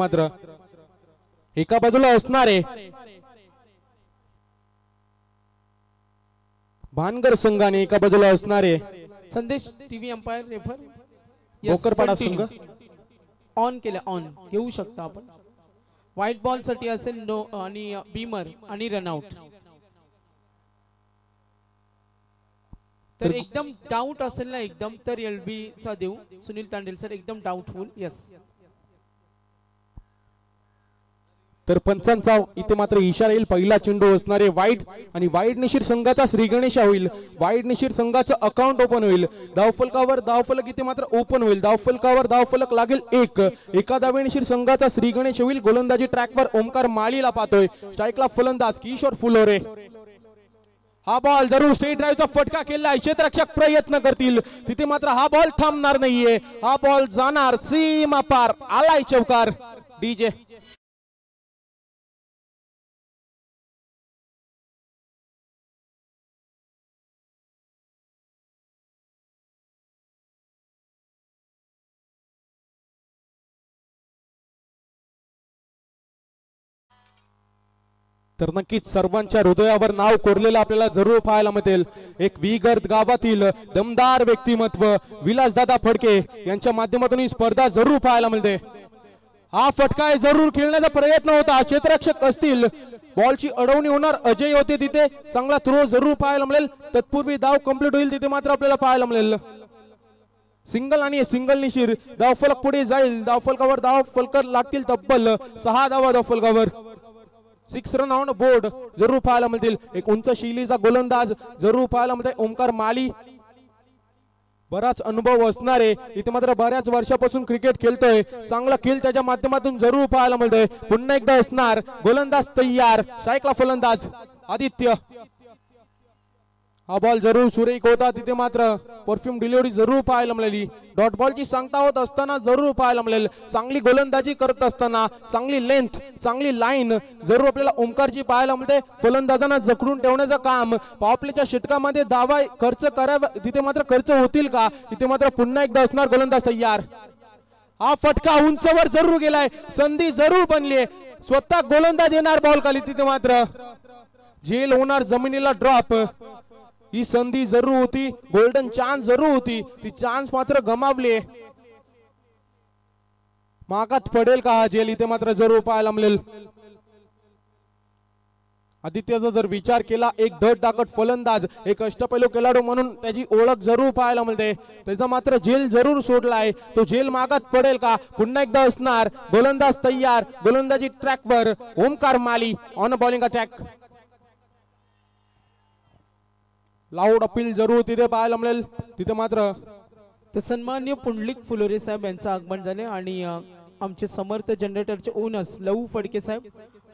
मात्र एका बाजूला असणारे भानगर संघाने एका बाजूला असणारे संदेश टीव्ही अंपायर रेफर भोकरपाडा संघ ऑन केले ऑन घेऊ शकता आपण व्हाईट बॉल साठी असेल नो आणि बीमर आणि रनआउट तर एकदम डाऊट असेल ना एकदम तर एलबी चा देऊ सुनील तांडेल सर एकदम डाऊटफुल यस तर पंचांचा इथे मात्र इशारा येईल पहिला चेंडू असणारे वाईट आणि वाईट निशीर संघाचा श्री गणेशा होईल वाईट निशीर संघाचं अकाउंट ओपन होईल धावफलकावर धावफलक इथे मात्र ओपन होईल धावफलकावर धावफलक लागेल एका धावे निशीर संघाचा श्री गणेश होईल गोलंदाजी ट्रॅकवर ओमकार माळीला पाहतोय स्ट्राईकला फलंदाज किशोर फुलोरे हा बॉल जरूर स्ट्रेट ड्राईव्हचा फटका केला क्षेत्ररक्षक प्रयत्न करतील तिथे मात्र हा बॉल थांबणार नाहीये हा बॉल जाणार सीमा पार आलाय चौकार डीजे तर नक्कीच सर्वांच्या हृदयावर नाव कोरलेलं आपल्याला जरूर पाहायला मिळेल एक विगर्द गावातील दमदार व्यक्तिमत्व विलासदादा फडके यांच्या माध्यमातून ही स्पर्धा जरूर पाहायला मिळते हा फटका जरूर खेळण्याचा प्रयत्न होता क्षेत्ररक्षक असतील बॉलची अडवणी होणार अजय होते तिथे चांगला थ्रो जरूर पाहायला मिळेल तत्पूर्वी धाव कंप्लीट होईल तिथे मात्र आपल्याला पाहायला मिळेल सिंगल आणि सिंगल निशीर धावफलक पुढे जाईल धावफलकावर धावफलक लागतील तब्बल 6 धावा धावफलकावर 6 रन ऑन बोर्ड जरूर पाहायला मिळतील एक उंच शैलीचा गोलंदाज जरूर पाहायला मिळते ओमकार माली बराच अनुभव असणारे इथे मात्र बऱ्याच वर्षापासून क्रिकेट खेळतोय चांगला खेळ त्याच्या माध्यमातून जरूर पाहायला मिळतोय पुन्हा एकदा असणार गोलंदाज तयार स्ट्राईकला फलंदाज आदित्य हा बॉल जरूर सुरेख होता तिथे मात्र परफ्यूम डिलिव्हरी जरूर पाहायला मिळाली डॉट बॉलची सांगता होत असताना जरूर पाहायला मिळेल चांगली गोलंदाजी करत असताना चांगली लेंथ चांगली लाईन जरूर आपल्याला ओमकारची पाहायला मिळते फलंदाजांना जखडून ठेवण्याचं काम पॉपलेच्या षटकामध्ये दावा खर्च करावा तिथे मात्र खर्च होतील का तिथे मात्र पुन्हा एकदा असणार गोलंदाज तयार हा फटका उंचवर जरूर गेलाय संधी जरूर बनली स्वतः गोलंदाज येणार बॉल खाली तिथे मात्र झेल होणार जमिनीला ड्रॉप ही संधी जरूर होती गोल्डन चान्स जरूर होती ती चान्स मात्र गमावली मागात पडेल का हा झेल इथे मात्र जरूर पाहायला मिळेल आदित्यचा जर विचार केला एक धड दाकट फलंदाज एक अष्टपैलू खेळाडू म्हणून त्याची ओळख जरूर पाहायला मिळते त्याचा मात्र झेल जरूर सोडलाय तो झेल मागात पडेल का पुन्हा एकदा असणार गोलंदाज तयार गोलंदाजी ट्रॅकवर Omkar Mali on bowling attack loud appeal जरूर तिथे पाहायला मिळेल तिथे मात्र तर सन्माननीय पुंडलिक फुलोरे साहेब यांचं आगमन झाले आणि आमचे समर्थ जनरेटरचे ओनर्स लहू फडके साहेब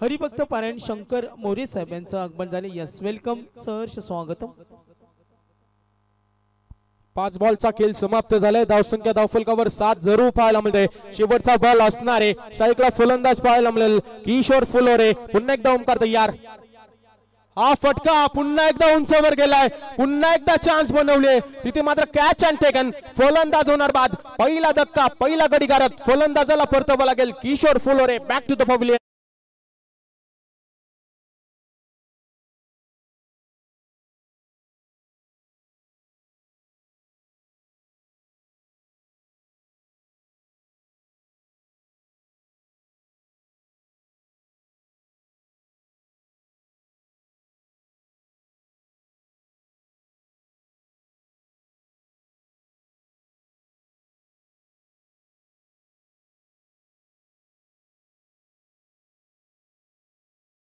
हरिभक्त पारायण शंकर मोरे साहेब यांचं आगमन झाले यस वेलकम सहर्ष स्वागतम 5 बॉलचा खेळ समाप्त झालाय धावसंख्या धावफलकावर 7 जरूर पाहायला मिळते शेवटचा बॉल असणारे साईकला फलंदाज पाहायला मिळेल किशोर फुलोरे पुन्हा एकदा ओमकार तयार हा फटका पुन्हा एकदा उंचवर गेलाय पुन्हा एकदा चान्स बनवले तिथे मात्र कॅच अँड टेकन फलंदाज होणार बाद पहिला धक्का पहिला गडीगारत फलंदाजाला परतावा लागेल Kishor Phulore back to the pavilion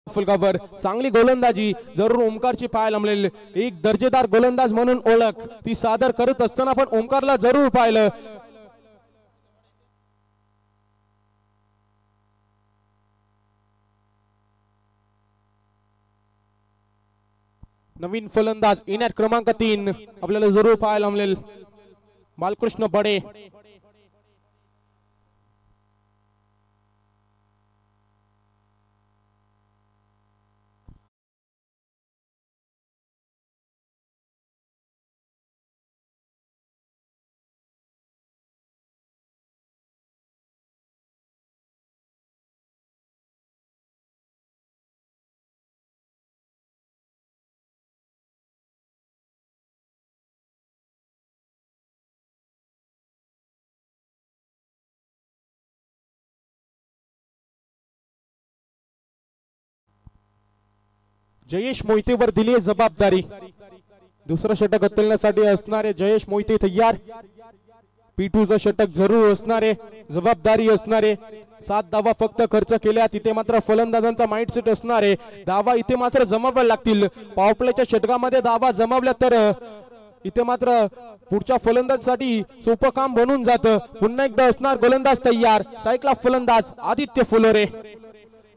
फलकावर चांगली गोलंदाजी जरूर ओमकारची पाहायला मिळेल एक दर्जेदार गोलंदाज म्हणून ओळख ती सादर करत असताना पण ओमकारला जरूर पाहिलं नवीन फलंदाज येण्यात क्रमांक 3 आपल्याला जरूर पाहायला मिळेल बालकृष्ण बडे जयेश मोहितेवर दिली आहे जबाबदारी. दुसरं षटक उचलण्यासाठी असणारे जयेश मोहिते तयार. P2चं षटक जरूर असणारे, जबाबदारी असणारे. 7 धावा फक्त खर्च केल्या. तिथे मात्र फलंदाजांचा माइंडसेट असणारे धावा इथे मात्र जमाव्या लागतील. पॉवरप्लेच्या षटकामध्ये धावा जमावल्या तर इथे मात्र पुढच्या फलंदाजासाठी सोपं काम बनून जातं. पुन्हा एकदा असणार गोलंदाज तयार. स्ट्राईकला फलंदाज आदित्य फुलोरे.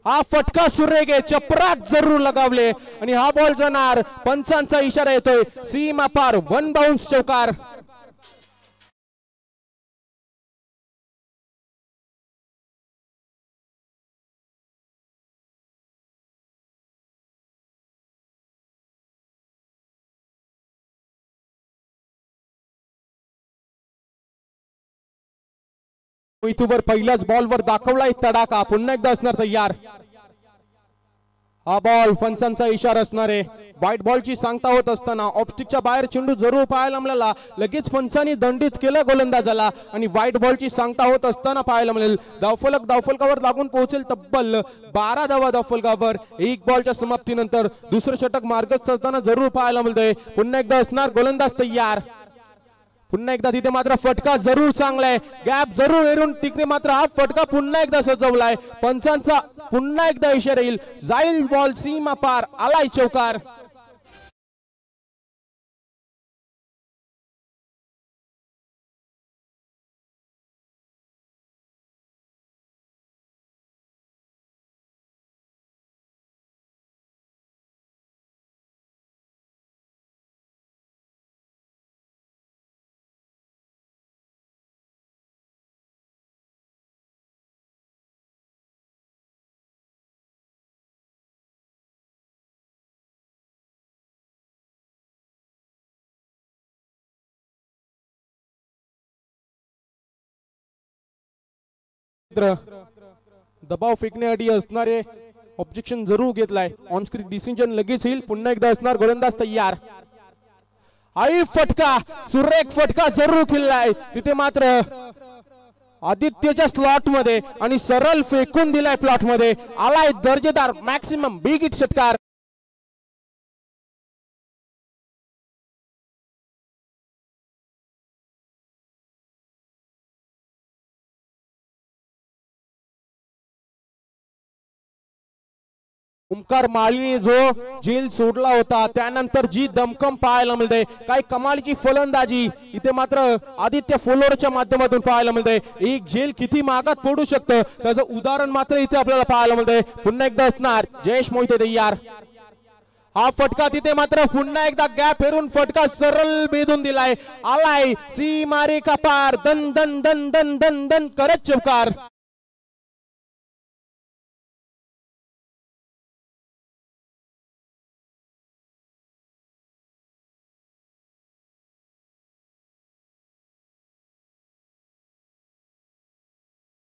हा फटका सुरेख आहे, चपराक जरूर लगावले आणि हा बॉल जाणार. पंचांचा इशारा येतोय, सीमा पार, 1 बाउन्स चौकार. मोहितूवर पहिल्याच बॉलवर दाखवलाय तडाखा. पुन्हा एकदा असणार तयार. हा बॉल पंचांचा इशारा असणारे. व्हाईट बॉलची सांगता होत असताना ऑप्स्टिकच्या बाहेर चेंडू जरूर पाहायला मिळाला. लगेच पंचांनी दंडित केलं गोलंदाजाला आणि व्हाईट बॉलची सांगता होत असताना पाहायला मिळेल. धावफलकावर लागून पोहोचेल तब्बल 12 धावा धावफलकावर. 1 बॉलच्या समाप्तीनंतर दुसरं षटक मार्गस्थ असताना जरूर पाहायला मिळतंय. पुन्हा एकदा असणार गोलंदाज तयार. पुन्हा एकदा तिथे मात्र फटका जरूर चांगलाय, गॅप जरूर हेरून तिकडे मात्र हा फटका पुन्हा एकदा सजवलाय. पंचांचा पुन्हा एकदा इशारा येईल, जाईल बॉल सीमा पार, आलाय चौकार. दबाव फेकण्यासाठी असणारे ऑब्जेक्शन जरूर घेतलाय. ऑन स्क्रीन डिसिजन लगेच येईल. पुन्हा एकदा असणार गोलंदाज तयार. आई फटका, सुरेख फटका जरूर खेळलाय. तिथे मात्र आदित्यच्या स्लॉट मध्ये आणि सरळ फेकून दिलाय प्लॉट मध्ये. आलाय दर्जेदार मॅक्सिमम बिग हिट षटकार. ओमकार माळीने जो झेल सोडला होता त्यानंतर जी दमकम पाहायला मिळते, काय कमालीची फलंदाजी इथे मात्र आदित्य फुलोरेच्या माध्यमातून पाहायला मिळते. एक झेल किती महागात पडू शकतं त्याचं उदाहरण मात्र इथे आपल्याला पाहायला मिळते. पुन्हा एकदा असणार जयेश मोहिते तयार. हा फटका तिथे मात्र पुन्हा एकदा गॅप हेरून फटका सरळ भेदून दिलाय. आलाय सीमारे का पार, दन दन दन दन दन दन करत चौकार.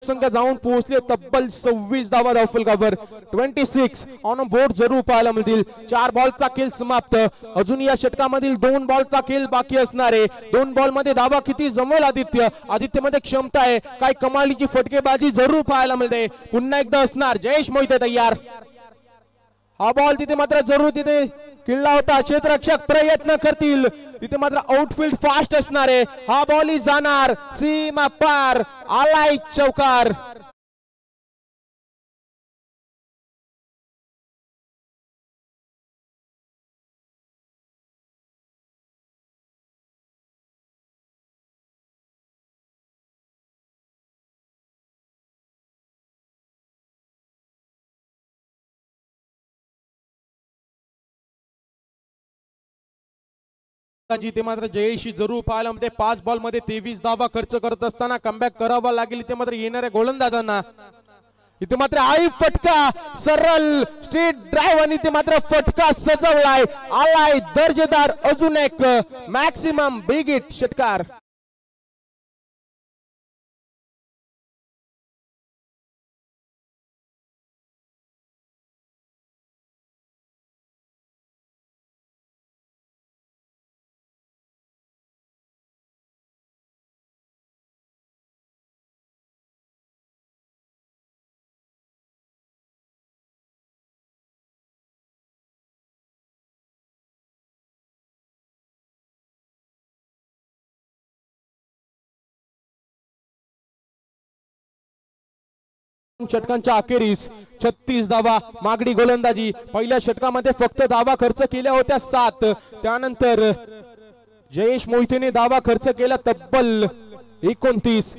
संघ जाऊन पोहोचले तब्बल 26 धावा धावफलकावर. 26 ऑन बोर्ड जरूर पाहायला मिळतील. 4 बॉलचा खेळ समाप्त. अजून या षटकामधील 2 बॉलचा खेळ बाकी असणारे. 2 बॉल मध्ये धावा किती जमवल आदित्य मध्ये क्षमता आहे, काय कमालीची फटकेबाजी जरूर पाहायला मिळते. पुन्हा एकदा असणार जयेश मोहिते तयार. हा बॉल तिथे मात्र जरूर तिथे किल्ला होता. क्षेत्ररक्षक प्रयत्न करतील. तिथे मात्र आउटफील्ड फास्ट असणारे. हा बॉल जाणार सीमा पार, आलाय चौकार. जिथे मात्र जयेशी जरूर पाहायला मिळते. 5 बॉल मध्ये 23 धावा खर्च करत असताना कमबॅक करावा लागेल इथे मात्र येणाऱ्या गोलंदाजांना. इथे मात्र आई फटका सरळ स्ट्रेट ड्राइव्ह आणि इथे मात्र फटका सजवलाय. आलाय दर्जेदार अजून एक मॅक्सिमम बिग हिट षटकार. षटकांच्या अखेरीस 36 धावा मागणी गोलंदाजी. पहिल्या षटकामध्ये फक्त धावा खर्च केल्या होत्या 7. त्यानंतर जयेश मोहितेने धावा खर्च केला तब्बल 29.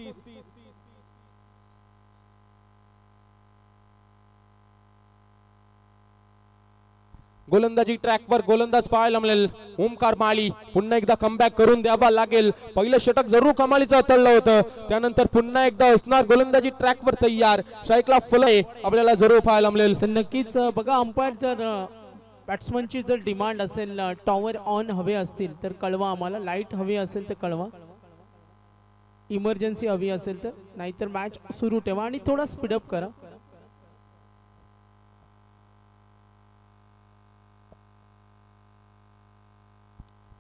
गोलंदाजी ट्रॅकवर गोलंदाज पाहायला मिळेल ओमकार माळी. पुन्हा एकदा कमबॅक करून द्यावा लागेल. पहिलं षटक जरूर कमालीचं उतरलं होतं. त्यानंतर पुन्हा एकदा असणार गोलंदाजी ट्रॅकवर तयार. स्ट्राईकला फलय आपल्याला जरूर पाहायला मिळेल. तर नक्कीच बघा, अंपायर जर बॅट्समनची जर डिमांड असेल टॉवर ऑन हवे असतील तर कळवा आम्हाला. लाईट हवी असेल तर कळवा. इमर्जन्सी हवी असेल तर, नाहीतर मॅच सुरू ठेवा आणि थोडा स्पीडअप करा.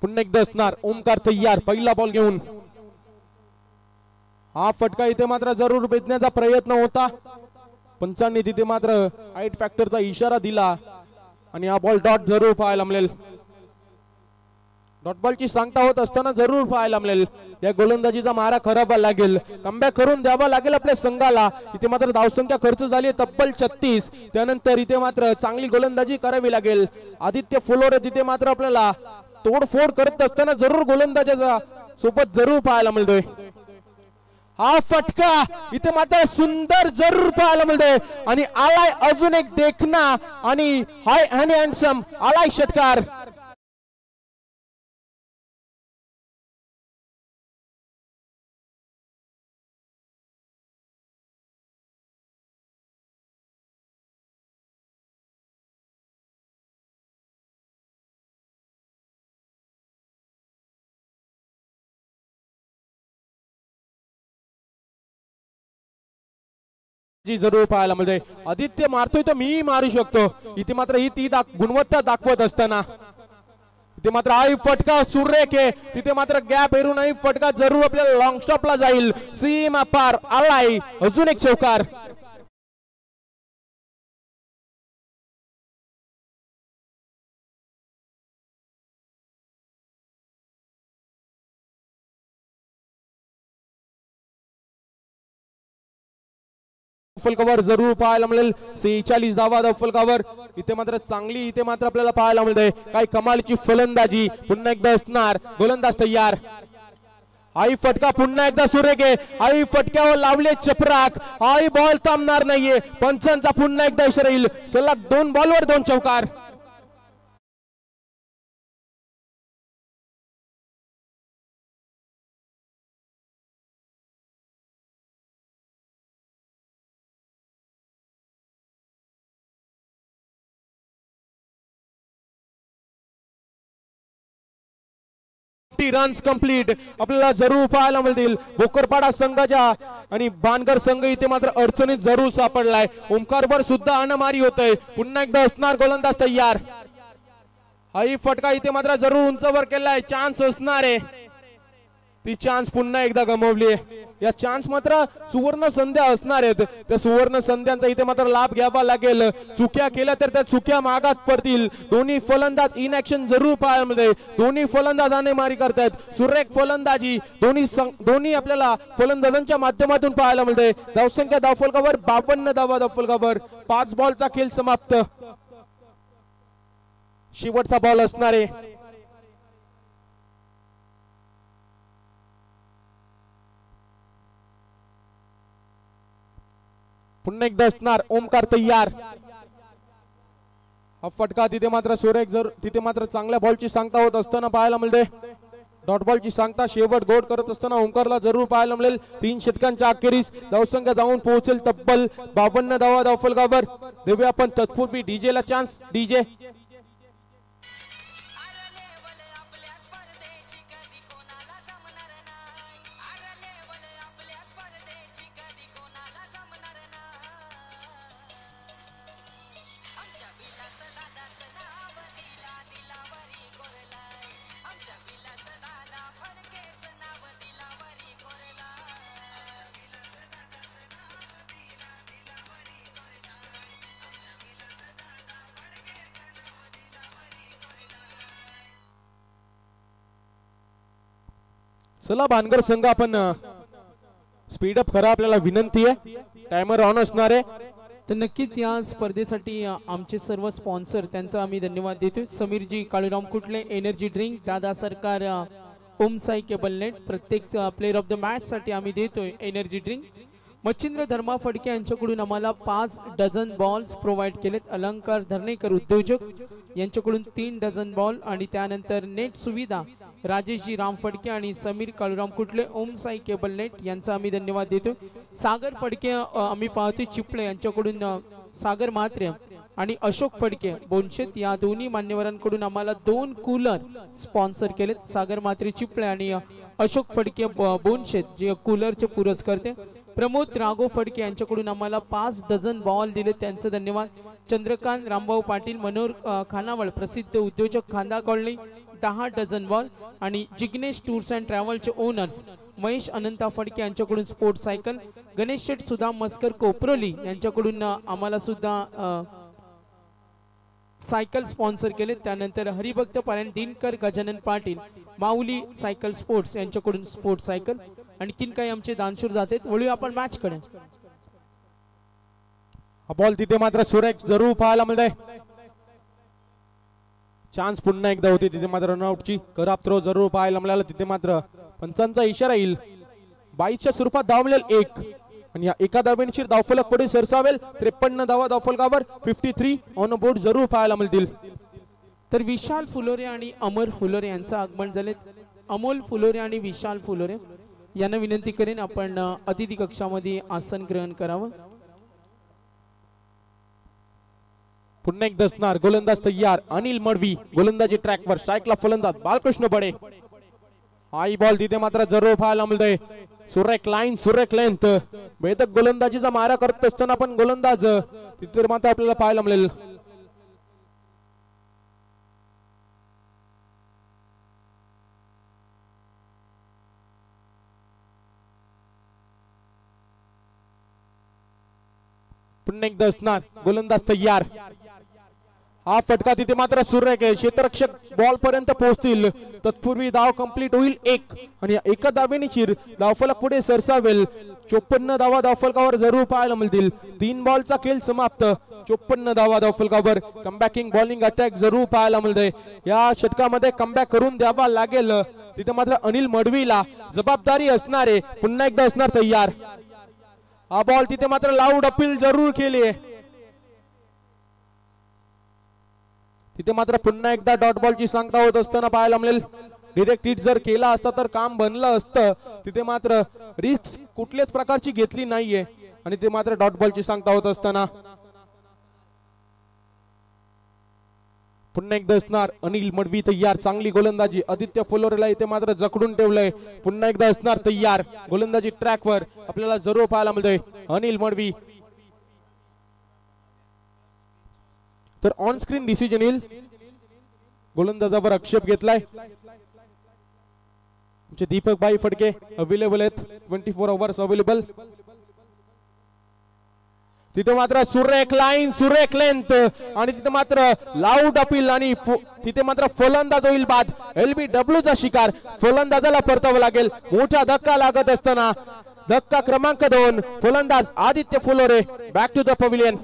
पुन्हा एकदा असणार ओमकार तयार. पहिला बॉल घेऊन हा फटका इथे मात्र जरूर भेदण्याचा प्रयत्न होता. पंचांनी तिथे मात्र हाईट फॅक्टरचा इशारा दिला आणि हा बॉल डॉट जरूर पाहायला मिळेल. डॉट बॉलची सांगता होत असताना जरूर पाहायला मिळेल. या गोलंदाजीचा मारा करावा लागेल. कमबॅक करून द्यावा लागेल आपल्या संघाला. इथे मात्र धावसंख्या खर्च झाली तब्बल 36. त्यानंतर इथे मात्र चांगली गोलंदाजी करावी लागेल. आदित्य फुलोरे तिथे मात्र आपल्याला तोडफोड करत असताना जरूर गोलंदाजाचा सोबत जरूर पाहायला मिळतोय. हा फटका इथे मात्र सुंदर जरूर पाहायला मिळतोय आणि आलाय अजून एक देखना आणि हाय आणि हँडसम आलाय षटकार. जी जरूर पाहायला मिळते. आदित्य मारतोय तर मी मारू शकतो. इथे मात्र ही ती गुणवत्ता दाखवत असताना इथे मात्र आई फटका सुरेख आहे. तिथे मात्र गॅप हेरून आई फटका जरूर आपल्याला लॉंग स्टॉपला जाईल. सीमा पार आलाय अजून एक चौकार. कव्हर जरूर पाहायला मिळेल. 46 धावा कव्हर. इथे मात्र चांगली इथे मात्र आपल्याला पाहायला मिळते. काय कमालीची फलंदाजी. पुन्हा एकदा असणार गोलंदाज तयार. आई फटका पुन्हा एकदा सुरेख आहे. आई फटक्यावर लावले चपराक. आई बॉल थांबणार नाहीये. पंचांचा पुन्हा एकदा इशारा येईल. सलग 2 बॉलवर 2 चौकार. रन्स कंप्लीट आपल्याला जरूर पाहायला मिळतील. भोकरपाडा संघाच्या आणि बानगर संघ इथे मात्र अडचणीत जरूर सापडलाय. ओमकारवर सुद्धा अनमारी होतय. पुन्हा एकदा असणार गोलंदाज तयार. हाही फटका इथे मात्र जरूर उंचवर केलाय. चान्स असणार आहे. ती चान्स पुन्हा एकदा गमावली. या चान्स मात्र सुवर्ण संध्या असणार आहेत. त्या सुवर्ण संध्यांचा इथे मात्र लाभ घ्यावा लागेल. चुक्या केल्या तर त्या चुक्या मागात पडतील. दोन्ही फलंदाज इन ऍक्शन जरूर पाहायला मिळते. दोन्ही फलंदाज मारी करतायत. सुरेख फलंदाजी दोन्ही आपल्याला फलंदाजांच्या माध्यमातून पाहायला मिळते. धावसंख्या धावफलकावर 52 धावा धावफलकावर. 5 बॉलचा खेळ समाप्त. शेवटचा बॉल असणार आहे. पुन्हा एकदा असणार ओमकार तयार. हा फटका तिथे मात्र सुरेख तिथे मात्र चांगल्या बॉलची सांगता होत असताना पाहायला मिळते. डॉट बॉलची सांगता शेवट गोड करत असताना ओमकारला जरूर पाहायला मिळेल. 3 षटकांच्या अखेरीस धावसंख्या जाऊन पोहोचेल तब्बल 52 धावा धावफलकावर. देऊया आपण तत्पूर्वी डीजे ला चान्स. डीजे चला बानगर संघ आपण स्पीडअप करा, आपल्याला विनंती आहे. टायमर ऑन असणार आहे. तर नक्कीच या स्पर्धेसाठी आमचे सर्व स्पॉन्सर त्यांचा आम्ही धन्यवाद देतो. समीरजी, काळूराम कुटले, एनर्जी ड्रिंक, दादा सरकार, ओम साई केबल नेट, प्रत्येक प्लेअर ऑफ द मॅच साठी आम्ही देतोय एनर्जी ड्रिंक. मच्छिंद्र धर्मा फडके यांच्याकडून आम्हाला 5 डझन बॉल्स प्रोव्हाइड केलेत. अलंकार धरणेकर उद्योजक यांच्याकडून 3 डझन बॉल आणि त्यानंतर नेट सुविधा राजेशजी राम फडके आणि समीर काळूराम कुटले, ओम साई केबल नेट यांचा आम्ही धन्यवाद देतो. सागर फडके आम्ही पाहतोय चिपळे यांच्याकडून, सागर म्हात्रे आणि अशोक फडके बोनशेत या दोन्ही मान्यवरांकडून आम्हाला 2 कूलर स्पॉन्सर केलेत. सागर म्हात्रे चिपळे आणि अशोक फडके बोनशेत जे कूलरचे पुरस्कर्ते. प्रमोद राघव फडके यांच्याकडून आम्हाला 5 डझन बॉल दिले, त्यांचे धन्यवाद. चंद्रकांत रामभाऊ पाटील, मनोहर खानावळ प्रसिद्ध उद्योजक, खांदा कॉलनी 10 डझन बॉल आणि जिग्नेश टूर्स अँड ट्रॅव्हलचे ओनर्स महेश अनंता फडके यांच्याकडून स्पोर्ट्स सायकल. गणेश शेठ सुदाम मस्कर कोपरोली यांच्याकडून आम्हाला सुद्धा सायकल स्पॉन्सर केले. त्यानंतर हरिभक्त पारायण दिनकर गजानन पाटील माऊली सायकल स्पोर्ट्स यांच्याकडून स्पोर्ट्स सायकल. आणखीन काही आमचे दानशूर जातात. वळूया आपण मॅच कडे. हा बॉल तिथे मात्र सुरेख जरूर पाहायला मिळतंय. चान्स पुन्हा एकदा होती तिथे मात्र रनआउटची खराब थ्रो जरूर पाहायला मिळाला. तिथे मात्र पंचांचा इशारा येईल. 22च्या स्वरूपात धाव मिळेल 1 आणि या एका धावेनिशीर धावफलक पुढे सरसावेल. 53 धावा धावफलकावर 53 ऑन बोर्ड जरूर पाहायला मिळतील. तर विशाल फुलोरे आणि अमर फुलोरे यांचं आगमन झाले. अमोल फुलोरे आणि विशाल फुलोरे यांना विनंती करेन आपण अतिथी कक्षामध्ये आसन ग्रहण करावं. पुन्हा एकदा असणार गोलंदाज तयार. अनिल मडवी गोलंदाजी ट्रॅकवर, स्ट्राईकला फलंदाज बालकृष्ण बडे. हाई बॉल तिथे मात्र जरूर पाहायला मिळतोय. सुरेख लाईन, सुरेख लेंथ, वेदक गोलंदाजीचा मारा करत असताना पण गोलंदाज तिथे मात्र आपल्याला पाहायला मिळेल. पुन्हा एकदा असणार गोलंदाज तयार. हा फटका तिथे मात्र सुरेख आहे. क्षेत्ररक्षक बॉल पर्यंत पोहोचतील तत्पूर्वी धाव कंप्लीट होईल 1 आणि एका धावेनिशीर धावफलक पुढे सरसावेल. 54 धावा धावफलकावर जरूर पाहायला मिळतील. 3 बॉलचा खेळ समाप्त. 54 धावा धावफलकावर कमबॅकिंग बॉलिंग अटॅक जरूर पाहायला मिळतंय. या षटकामध्ये कमबॅक करून द्यावा लागेल. तिथे मात्र अनिल मडवीला जबाबदारी असणारे. पुन्हा एकदा असणार तयार. हा बॉल तिथे मात्र लाऊड अपील जरूर केली. तिथे मात्र पुन्हा एकदा डॉट बॉलची सांगता होत असताना पाहायला मिळेल. डिरेक्ट हिट जर केला असता तर काम बनलं असतं. तिथे मात्र रिस्क कुठल्याच प्रकारची घेतली नाहीये आणि ते मात्र डॉट बॉलची सांगता होत असताना पुन्हा एकदा असणार अनिल मडवी तयार. चांगली गोलंदाजी आदित्य फुलोरेला इथे मात्र जखडून ठेवलंय. पुन्हा एकदा असणार तयार. गोलंदाजी ट्रॅकवर आपल्याला जरूर पाहायला मिळतोय अनिल मडवी. तर ऑन स्क्रीन डिसिजन येईल. गोलंदाजावर आक्षेप घेतलाय. आमचे दीपक भाई फडके अवेलेबल आहेत. 24 आवर्स अवेलेबल. तिथे मात्र सुरेख लाईन, सुरेख लेंथ आणि तिथे मात्र लाऊड अपील आणि तिथे मात्र फलंदाज होईल बाद. LBW चा शिकार फलंदाजाला परतावं लागेल. मोठा धक्का लागत असताना धक्का क्रमांक 2 फलंदाज Aditya Phulore back to the pavilion.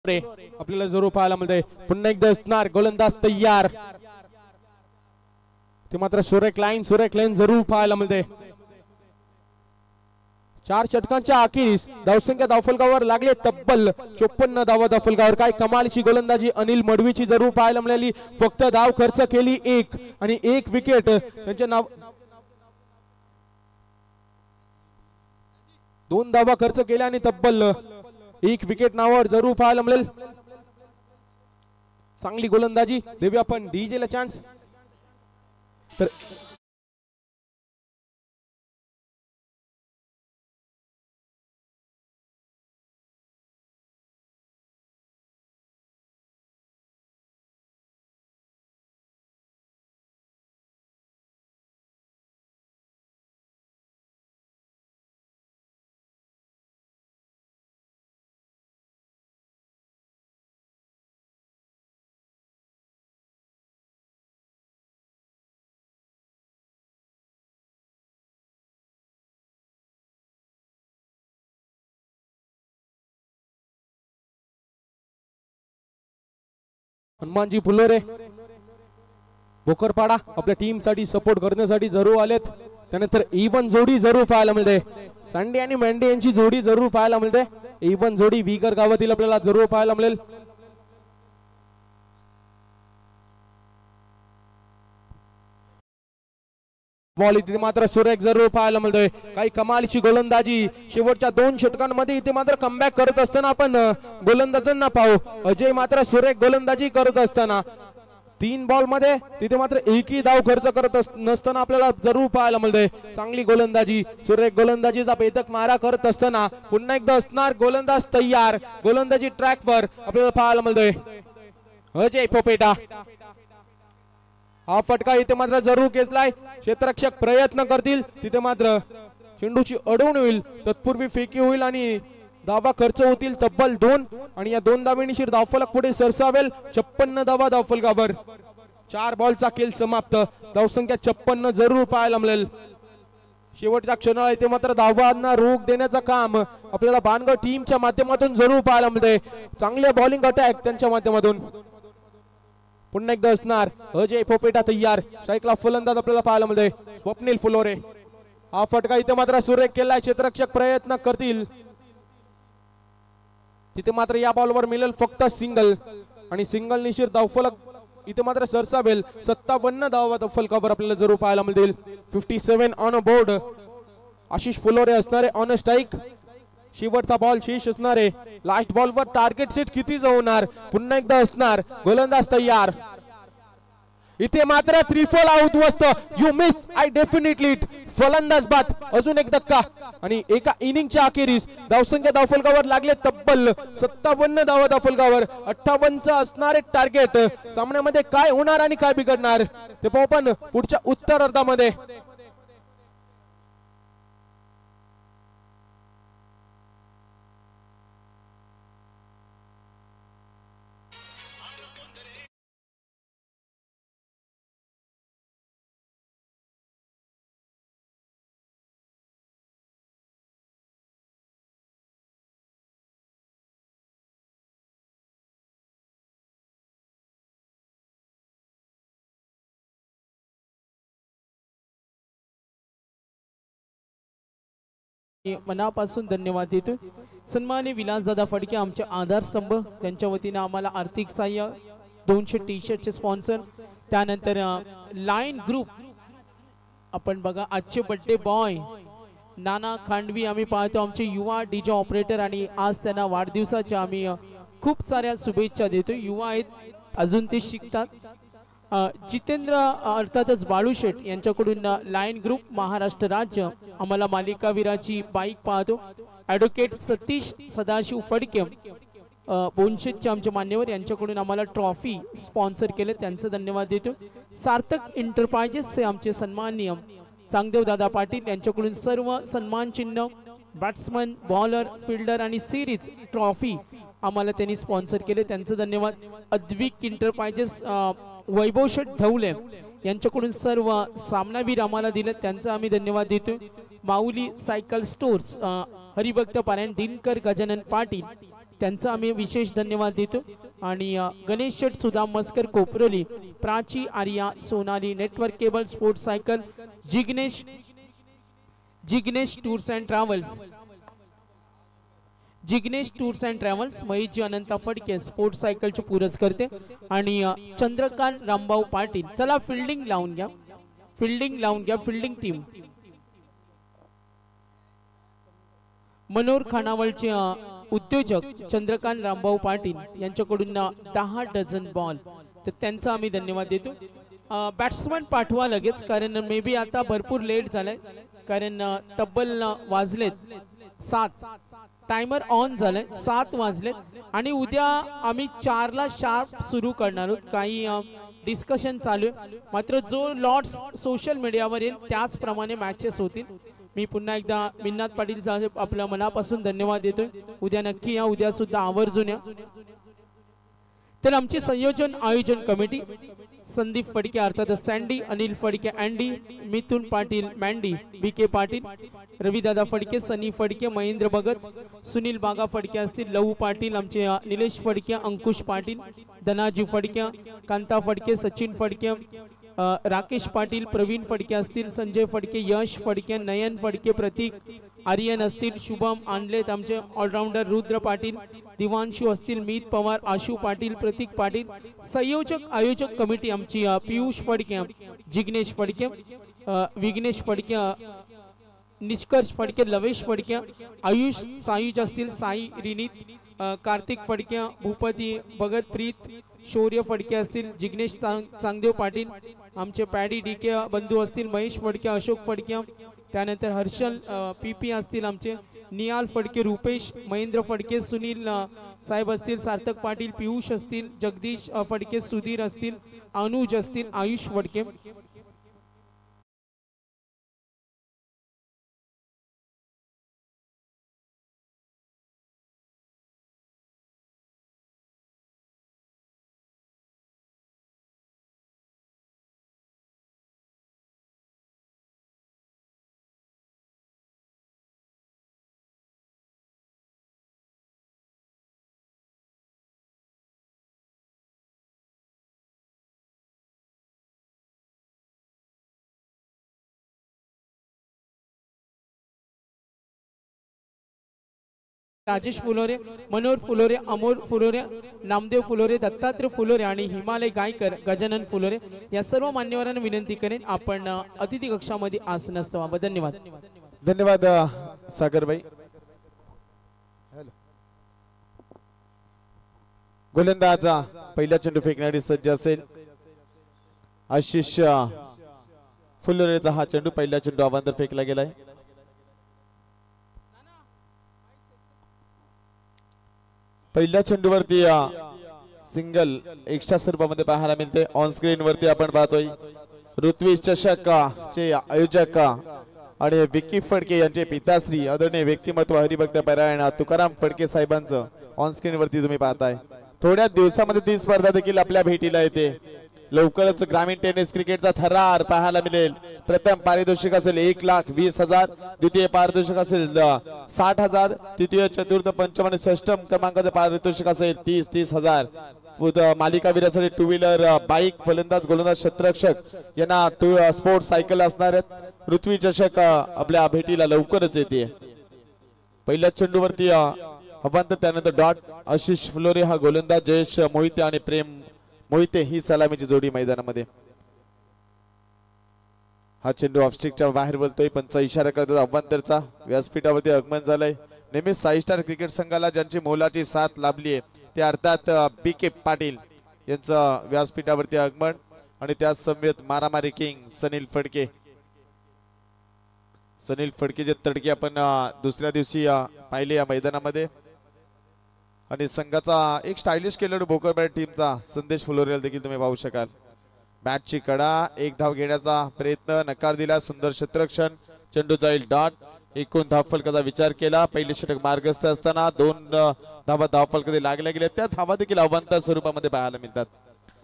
आपल्याला जरूर पाहायला मिळते. पुन्हा एकदा असणार गोलंदाज तयार. ते मात्र सुरेख लाईन, सुरेख लाईन जरूर पाहायला मिळते. 4 षटकांच्या अखेरीस धावसंख्या धावफलकावर लागले तब्बल 54 धावा धावफलकावर. काय कमालीची गोलंदाजी अनिल मडवीची जरूर पाहायला मिळाली. फक्त धाव खर्च केली 1 आणि 1 विकेट त्यांच्या नाव. 2 धावा खर्च केल्या आणि तब्बल 1 विकेट नावावर जरूर पाहायला मिळेल. चांगली गोलंदाजी देऊया आपण डीजे ला चान्स. तर हनुमानजी फुलोरे भोकरपाडा आपल्या टीम साठी सपोर्ट करण्यासाठी जरूर आलेत. त्यानंतर इवन जोडी जरूर पाहायला मिळते. संडे आणि मेंढे यांची जोडी जरूर पाहायला मिळते. इवन जोडी विगर गावातील आपल्याला जरूर पाहायला मिळेल. बॉल इथे मात्र सुरेख जरूर पाहायला मिळतोय. काही कमालीची गोलंदाजी शेवटच्या 2 षटकांमध्ये इथे मात्र कमबॅक करत असताना आपण गोलंदाजांना पाहू. अजय मात्र सुरेख गोलंदाजी करत असताना 3 बॉल मध्ये तिथे मात्र एकही धाव खर्च करत नसताना आपल्याला जरूर पाहायला मिळतोय. चांगली गोलंदाजी सुरेख गोलंदाजीचा भेदक मारा करत असताना पुन्हा एकदा असणार गोलंदाज तयार. गोलंदाजी ट्रॅकवर आपल्याला पाहायला मिळतोय. अजय पोपेटा हा फटका इथे मात्र जरूर खेचलाय. क्षेत्ररक्षक प्रयत्न करतील तिथे मात्र चेंडूची अडवण होईल. तत्पूर्वी फेकी होईल आणि धावा खर्च होतील तब्बल 2 आणि या 2 धावेनिशीर धावफलक पुढे सरसावेल. 56 धावा धावफलकावर. 4 बॉलचा खेळ समाप्त. धावसंख्या 56 जरूर पाहायला मिळेल. शेवटच्या क्षणाला इथे मात्र धावांना रोख देण्याचं काम आपल्याला बाणगड टीमच्या माध्यमातून जरूर पाहायला मिळते. चांगले बॉलिंग अटॅक त्यांच्या माध्यमातून. पुन्हा एकदा असणार अजय पोपेटा तयार. स्ट्राईकला फलंदाज आपल्याला पाहायला मिळते स्वप्नील फुलोरे. हा फटका इथे मात्र सुरेख केलाय. क्षेत्ररक्षक प्रयत्न करतील तिथे मात्र या बॉलवर मिळेल फक्त सिंगल आणि सिंगल निशीर धावफलक इथे मात्र सरसावेल. 57 धावा धावफलकावर आपल्याला जरूर पाहायला मिळतील. 57 ऑन अ बोर्ड. आशिष फुलोरे असणारे ऑन अ स्ट्राईक. शेवटचा बॉल शेष असणारे. लास्ट बॉलवर टार्गेट सेट किती होणार. पुन्हा एकदा असणार गोलंदाज तयार. इथे मात्र त्रिफल आउट वस्त. You miss I definitely it. फलंदाज बाद. अजून एक धक्का आणि एका इनिंगच्या अखेरीस धावसंख्या धावफलकावर लागले तब्बल 57 धावा धावफलकावर. 58 असणारे टार्गेट. सामन्यामध्ये काय होणार आणि काय बिघडणार ते पाहू आपण पुढच्या उत्तरार्धामध्ये. मनापासून धन्यवाद देतो. सन्माननीय विलासदादा फडके आमचे आधारस्तंभ. त्यांच्या वतीने आम्हाला आर्थिक सहाय्य 200 टी शर्टचे स्पॉन्सर. त्यानंतर लाईन ग्रुप आपण बघा आजचे बर्थडे बॉय नाना खांडवी आम्ही पाहतो आमचे युवा डीजे ऑपरेटर आणि आज त्यांना वाढदिवसाच्या आम्ही खूप साऱ्या शुभेच्छा देतो. युवा आहेत अजून ते शिकतात. जितेंद्र अर्थातच बाळूशेठ यांच्याकडून लाईन ग्रुप महाराष्ट्र राज्य आम्हाला मालिकावीराची बाईक पाहतो. ॲडव्होकेट सतीश सदाशिव फडके बोनशेटचे आमचे मान्यवर यांच्याकडून आम्हाला ट्रॉफी स्पॉन्सर केले त्यांचं धन्यवाद देतो. सार्थक एंटरप्राइजेसचे आमचे सन्माननीय चांगदेव दादा पाटील यांच्याकडून सर्व सन्मान चिन्ह बॅट्समन बॉलर फिल्डर आणि सिरीज ट्रॉफी आम्हाला त्यांनी स्पॉन्सर केले त्यांचं धन्यवाद. अद्विक एंटरप्राइजेस वैभव शेठ धवले यांच्याकडून सर्व सामनावीर आम्हाला दिले त्यांचा आम्ही धन्यवाद देतो. माऊली सायकल स्टोर्स हरिभक्त पारायण दिनकर गजानन पाटील त्यांचा आम्ही विशेष धन्यवाद देतो. आणि Ganesh Sheth Sudam Maskar Koparoli Prachi Arya Sonali network cable sports cycle Jignesh tours and travels महेशजी अनंता फडके स्पोर्ट्स सायकलचे पुरस्कर्ते आणि चंद्रकांत रामभाऊ पाटील. चला फिल्डिंग लावून घ्या फिल्डिंग टीम. मनोर खानावळचे उद्योजक चंद्रकांत रामभाऊ पाटील यांच्याकडून 10 डझन बॉल तर त्यांचा आम्ही धन्यवाद देतो. बॅट्समन पाठवा लगेच, कारण मे बी आता भरपूर लेट झालाय, कारण तब्बल वाजलेत 7, टायमर ऑन झालाय, 7 वाजलेत आणि उद्या आम्ही 4ला शार्प सुरू करणार आहोत. काही डिस्कशन चालू आहे, मात्र जो लॉट्स सोशल मीडियावर येईल त्याचप्रमाणे मॅचेस होतील. मी पुन्हा एकदा मिन्नाथ पाटील साहेब आपल्या मनापासून धन्यवाद देतोय. उद्या नक्की या, उद्या सुद्धा आवर्जून या. तर आमची संयोजन आयोजन कमिटी संदीप फडके अर्थात सँडी, अनिल फडके अँडी, मिथुन पाटील मँडी, बीके पाटील, रविदादा फडके, सनी फडके, महेंद्र भगत, सुनील बागा फडके असतील, लहू पाटील, आमचे निलेश फडके, अंकुश पाटील, धनाजी फडके, कांता फडके, सचिन फडके, राकेश पाटील, प्रवीण फडके असतील, संजय फडके, यश फडके, नयन फडके, प्रतीक आर्यन असतील, शुभम आणलेत, आमचे ऑलराऊंडर रुद्र पाटील, दिवांशू असतील, मीत पवार, आशू पाटील, प्रतीक पाटील. संयोजक आयोजक कमिटी आमची पियुष फडके, जिग्नेश फडके, विघ्नेश फडके, निष्कर्ष फडके, लवेश फडके, आयुष सायुज असतील, साई रिनीत, कार्तिक फडके, भूपती भगत, प्रीत शौर्य फडके असतील, जिग्नेश चांगदेव पाटील, आमचे पॅडी डीके बंधू असतील, महेश फडके, अशोक फडके, त्यानंतर हर्षल पीपी असतील, आमचे नियाल फडके, रुपेश, महेंद्र फडके, सुनील साहेब असतील, सार्थक पाटील, पियुष असतील, जगदीश फडके, सुधीर असतील, अनुज असतील, आयुष फडके. राजेश फुलोरे, मनोहर फुलोरे, अमोल फुलोरे, नामदेव फुलोरे, दत्तात्रय फुलोरे आणि हिमालय गायकर, गजानन फुलोरे या सर्व मान्यवरांना विनंती करेन आपण अतिथी कक्षामध्ये आसनस्थ व्हावं. धन्यवाद. धन्यवाद सागरबाई. गोलंदाज पहिला चेंडू फेकण्यासाठी सज्ज असेल. आशिष फुलोरेचा हा चेंडू, पहिला चेंडू अवांतर फेकला गेलाय. पहिल्या चेंडूवरती सिंगल एक्स्ट्रा स्वरूपामध्ये पाहायला मिळते. ऑन स्क्रीन वरती आपण पाहतोय ऋत्वी चषक चे आयोजक आणि विकी फडके यांचे पिताश्री आदरणीय व्यक्तिमत्व हरिभक्त परायण तुकाराम फडके साहेबांचं ऑन स्क्रीन वरती तुम्ही पाहताय. थोड्या दिवसामध्ये ती स्पर्धा देखील आपल्या भेटीला येते. लवकरच ग्रामीण टेनिस क्रिकेटचा थरार पाहायला मिळेल. प्रथम पारितोषिक असेल 1,20,000, द्वितीय पारितोषिक असेल 60,000, तृतीय चतुर्थ पंचम आणि षष्टम क्रमांकाचे पारितोषिक असेल 30,000. मालिकावीरासाठी 2 व्हीलर बाईक, फलंदाज गोलंदाज क्षेत्ररक्षक यांना स्पोर्ट्स सायकल असणार आहेत. ऋत्वी चषक आपल्या भेटीला लवकरच येते. पहिल्या चेंडूवरती अवांतर, त्यानंतर डॉट. आशिष फुलोरे हा गोलंदाज, जयेश मोहिते आणि प्रेम मोहिते ही सलामीची जोडी मैदानामध्ये. हा चेंडू ऑफस्टिकच्या बाहेर बोलतोय, पंच इशारा करतात अवांतरचा. व्यासपीठावरती आगमन झालंय. नेहमीच 5 स्टार क्रिकेट संघाला ज्यांची मोलाची साथ लाभली आहे ते अर्थात बीके पाटील यांचं व्यासपीठावरती आगमन. आणि त्या समवेत मारामारी किंग सनील फडके. सनील फडकेचे तडके आपण दुसऱ्या दिवशी पाहिले या मैदानामध्ये. आणि संघाचा एक स्टायलिश खेळाडू भोकरबाई टीमचा संदेश फुलोरेला देखील तुम्ही पाहू शकाल. बॅटची कडा, एक धाव घेण्याचा प्रयत्न, नकार दिला, सुंदर क्षेत्ररक्षण, चेंडू जाईल डॉट. एकूण धावफलकाचा विचार केला. पहिले षटक मार्गस्थ असताना 2 धावा धावफलकामध्ये लागल्या गेल्या, त्या धावा देखील अवांतर स्वरूपामध्ये पाहायला मिळतात.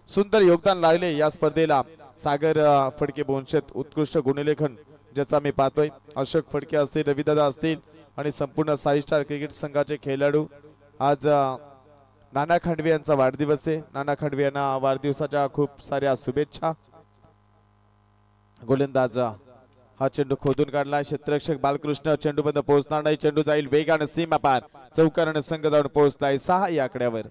सुंदर योगदान लागले या स्पर्धेला सागर फडके वंशज, उत्कृष्ट गुणलेखन ज्याचा मी पाहतोय. अशोक फडके असतील, रविदादा असतील आणि संपूर्ण 5 स्टार क्रिकेट संघाचे खेळाडू. आज नाना खांडवे यांचा वाढदिवस आहे. नाना खांडवे यांना वाढदिवसाच्या खूप साऱ्या शुभेच्छा. गोलंदाज हा चेंडू खोदून काढला. क्षेत्ररक्षक बालकृष्ण चेंडूपर्यंत पोहोचणार नाही. चेंडू जाईल वेगाने सीमा पार. चौकाराने संघ जाऊन पोहोचलाय 6 या आकड्यावर.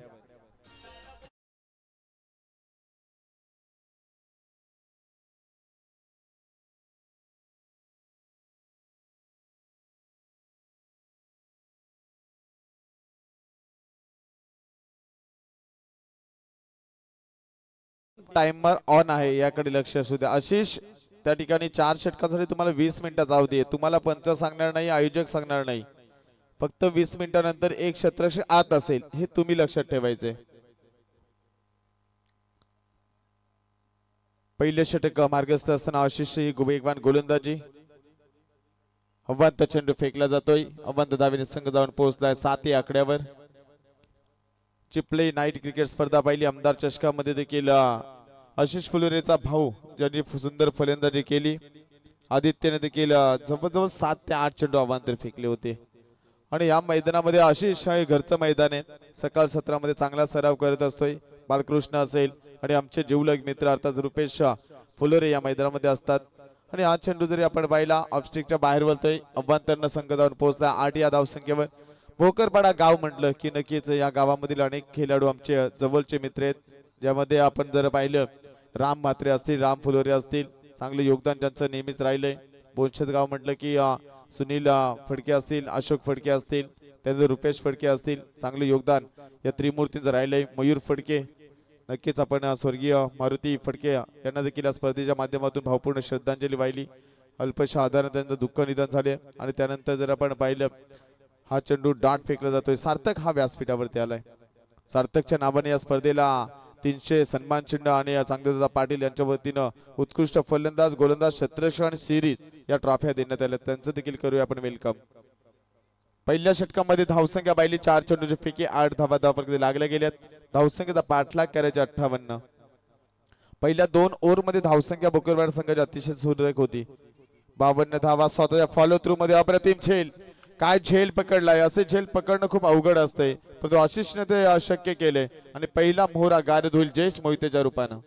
टाइमर ऑन आहे याकडे लक्ष असू द्या. आशिष त्या ठिकाणी 4 षटकासाठी तुम्हाला 20 मिनिटाचा अवधी आहे. तुम्हाला पंच सांगणार नाही, आयोजक सांगणार नाही. फक्त 20 मिनिटानंतर एक क्षेत्ररक्षक आत असेल हे तुम्ही लक्षात ठेवायचे. पहिले षटक मार्गस्थ असताना आशिष वेगवान गोलंदाजी. अवंत चेंडू फेकला जातोय. अवंत धावेने संघ जाऊन पोहोचलाय 7 या आकड्यावर. चिपळे नाईट क्रिकेट स्पर्धा पाहिली. आमदार चषकामध्ये देखील आशिष फुलोरेचा भाऊ ज्यांनी सुंदर फलंदाजी केली. आदित्यने देखील जवळजवळ 7 ते 8 चेंडू अवांतर फेकले होते. आणि या मैदानामध्ये आशिष हे घरचं मैदान आहे. सकाळ सत्रामध्ये चांगला सराव करत असतोय. बालकृष्ण असेल आणि आमचे जीवलग मित्र अर्थात रुपेश फुलोरे या मैदानामध्ये असतात. आणि हा चेंडू जरी आपण पाहिला ऑफस्टिकच्या बाहेर वळतोय. अभ्यंतरनं संघ जाऊन पोहोचला 8 या धावसंख्येवर. भोकरपाडा गाव म्हटलं की नक्कीच या गावामधील अनेक खेळाडू आमचे जवळचे मित्र आहेत. ज्यामध्ये आपण जर पाहिलं राम म्हात्रे असतील, राम फुलोरे असतील, चांगले योगदान ज्यांचं नेहमीच राहिलंय. बोनशेत गाव म्हटलं की सुनील फडके असतील, अशोक फडके असतील, त्यानंतर रुपेश फडके असतील, चांगले योगदान या त्रिमूर्तींचं राहिलंय. मयूर फडके, नक्कीच आपण स्वर्गीय मारुती फडके यांना देखील या स्पर्धेच्या माध्यमातून भावपूर्ण श्रद्धांजली वाहिली. अल्पशा आधाराने त्यांचं दुःख निधन झाले. आणि त्यानंतर जर आपण पाहिलं हा चेंडू डाट फेकला जातोय. सार्थक हा व्यासपीठावरती आलाय. सार्थकच्या नावाने या स्पर्धेला 300 सन्मान चिन्ह आणि चांगदेवदादा पाटील यांच्या वतीनं उत्कृष्ट फलंदाज, गोलंदाज, क्षेत्ररक्षक आणि सिरीज या ट्रॉफ्या देण्यात आल्या. त्यांचं देखील करूया आपण वेलकम. पहिल्या षटकामध्ये धावसंख्या पाहिली 4 चेंडूची फेकी 8 धावा धावापर्यंत लागल्या गेल्यात. धावसंख्येचा पाठलाग करायचे 58. पहिल्या 2 ओव्हरमध्ये धावसंख्या भोकरवाड संघाची अतिशय सुरेख होती. 52 धावा स्वतःच्या फॉलो थ्रू मध्ये. अप्रतिम झेल, काय झेल पकडलाय. असे झेल पकडणं खूप अवघड असते, परंतु आशिषने ते अशक्य केले. आणि पहिला मोहरा गारद होईल ज्येष्ठ मोहितेच्या रूपानं.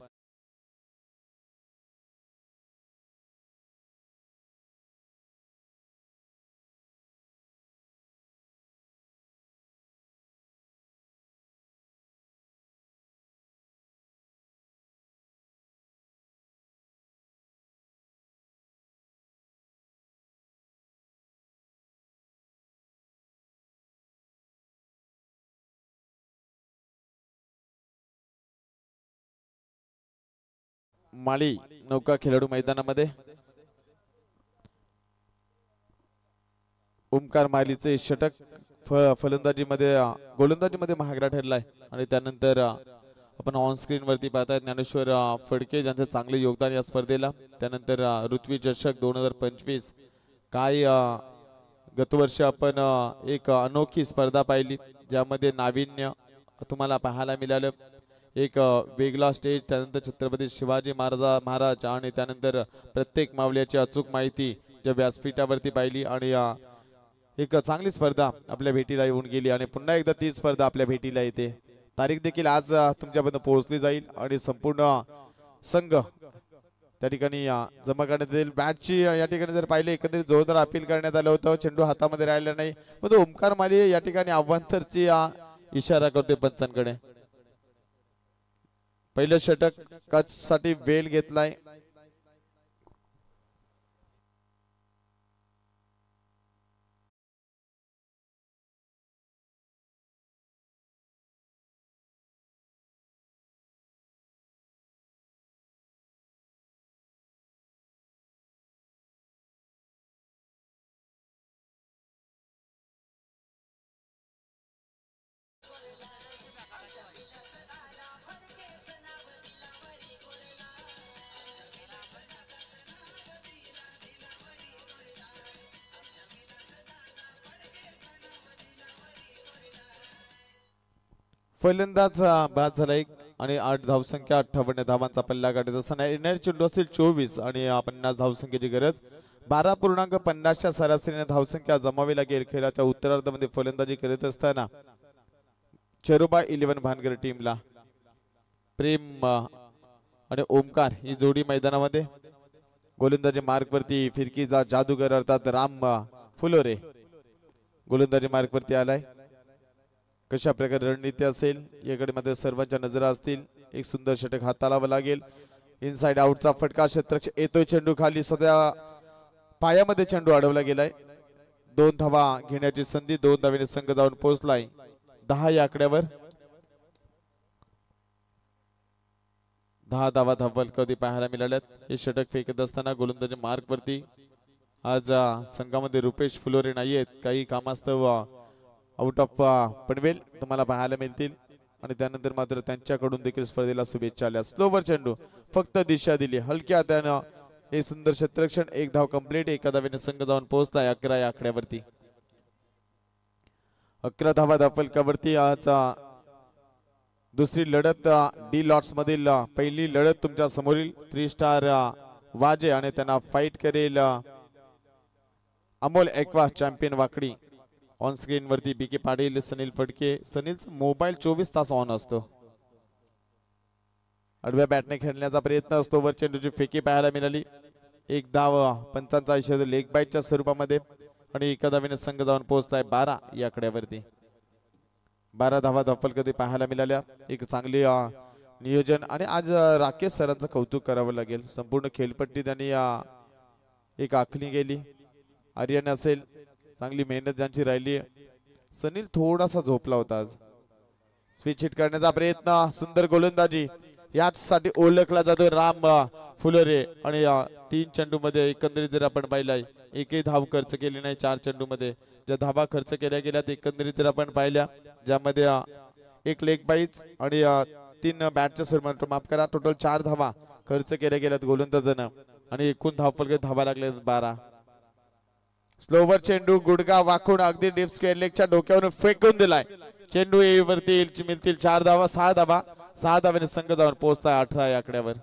माळी नौका खेळाडू मैदानामध्ये. ओमकार मालीचे षटक फलंदाजीमध्ये गोलंदाजीमध्ये महागडा ठरलाय. आणि त्यानंतर आपण ऑन स्क्रीन वरती पाहताय ज्ञानेश्वर फडके ज्यांचं चांगले योगदान या स्पर्धेला. त्यानंतर ऋत्वी चषक 2025. काय गतवर्षी आपण एक अनोखी स्पर्धा पाहिली ज्यामध्ये नाविन्य तुम्हाला पाहायला मिळालं. एक वेगळा स्टेज, त्यानंतर छत्रपती शिवाजी महाराज आणि त्यानंतर प्रत्येक मावल्याची अचूक माहिती ज्या व्यासपीठावरती पाहिली. आणि एक चांगली स्पर्धा आपल्या भेटीला येऊन गेली. आणि पुन्हा एकदा ती स्पर्धा आपल्या भेटीला येते. तारीख देखील आज तुमच्यापर्यंत पोहोचली जाईल. आणि संपूर्ण संघ त्या ठिकाणी जमा करण्यात येईल. बॅटची या ठिकाणी जर पाहिले एकंदरीत जोरदार अपील करण्यात आलं होतं. चेंडू हातामध्ये राहिला नाही, पण ओमकार माली या ठिकाणी अवांतरची इशारा करतोय पंचांकडे. पहिलं षटक साठी वेल घेतलाय. फलंदाज बाद झाला 1 आणि 8 धावसंख्या 58 धावांचा पल्ला गाठत असताना येणारे चेंडू असतील 24 आणि 50 धावसंख्येची गरज. 12.50च्या सरासरीने धावसंख्या जमावी लागेल. खेळाच्या उत्तरार्धामध्ये फलंदाजी करत असताना चेरोबा 11 भानगर टीमला. प्रेम आणि ओमकार ही जोडी मैदानामध्ये. गोलंदाजी मार्ग वरती फिरकीचा जादूगर अर्थात राम फुलोरे गोलंदाजी मार्ग वरती आलाय. कशा प्रकारे रणनीती असेल याकडे मध्ये सर्वांच्या नजरा असतील. एक सुंदर षटक हाताळावं लागेल. इनसाइड आउटचा फटका, क्षेत्ररक्षक येतोय, चेंडू खाली, स्वतः पायामध्ये चेंडू अडवला गेलाय. 2 धावा घेण्याची संधी. 2 धावेने संघ जाऊन पोहोचलाय 10 या आकड्यावर. 10 धावा धावफलकावरती पाहायला मिळाल्यात। हे षटक फेकत असताना गोलंदाजी मार्क वरती आज संघामध्ये रुपेश फुलोरे नाहीयेत, काही कामास्तव आउट ऑफ पनवेल तुम्हाला पाहायला मिळतील आणि त्यानंतर मात्र त्यांच्याकडून देखील स्पर्धेला शुभेच्छा आल्या। स्लोवर चेंडू फक्त दिशा दिली हलक्या हाताने, हे सुंदर क्षेत्ररक्षण, एक धाव कंप्लीट, एका धावेने संघ जाऊन पोहोचलाय 11 या आकड्यावरती। 11 धावा धावफलकावरती आज दुसरी लढत डी लॉट्स मधील पहिली लढत तुमच्या समोरील 3 स्टार वाजे आणि त्यांना फाईट करेल अमोल एक्वा चॅम्पियन वाकडी। ऑन स्क्रीन वरती बीके पाटील, सनील फडके। सनीलचा मोबाईल 24 तास ऑन असतो। आडव्या बॅटने खेळण्याचा प्रयत्न असतो, वर चेंडूची फेकी पाहायला मिळाली, एक धाव पंचांचा इशारा लेग बाईटच्या स्वरूपामध्ये आणि एका धावेने संघ जाऊन पोहोचलाय 12 या आकड्यावरती। 12 धावा धावफलकावरती पाहायला मिळाल्या, एक चांगली नियोजन आणि आज राकेश सरांचं कौतुक करावं लागेल, संपूर्ण खेळपट्टी त्यांनी एक आखणी केली। आर्यन असेल, चांगली मेहनत ज्यांची राहिली। सनील थोडासा झोपला होता आज, स्विच हिट करण्याचा प्रयत्न, सुंदर गोलंदाजी, याच साठी ओळखला जातो राम फुलोरे आणि 3 चेंडू मध्ये एकंदरीत जर आपण पाहिलाय एकही धाव खर्च केली नाही। 4 चेंडू मध्ये ज्या धावा खर्च केल्या गेल्या एकंदरीत जर आपण पाहिल्या, ज्यामध्ये एक लेग बाईज आणि 3 बॅटच्या स्वरूपात, माफ करा, टोटल 4 धावा खर्च केल्या गेल्यात गोलंदाजानं आणि एकूण धावफलक धावा लागल्या 12। स्लोवर चेंडू गुडगा वाकून अगदी डीप स्क्वेअर लेगच्या डोक्यावरून फेकून दिलाय, चेंडू वरती मिळतील 4 धावा, 6 धावा, 6 धावेने संघ जाऊन पोहोचताय 18 या आकड्यावर।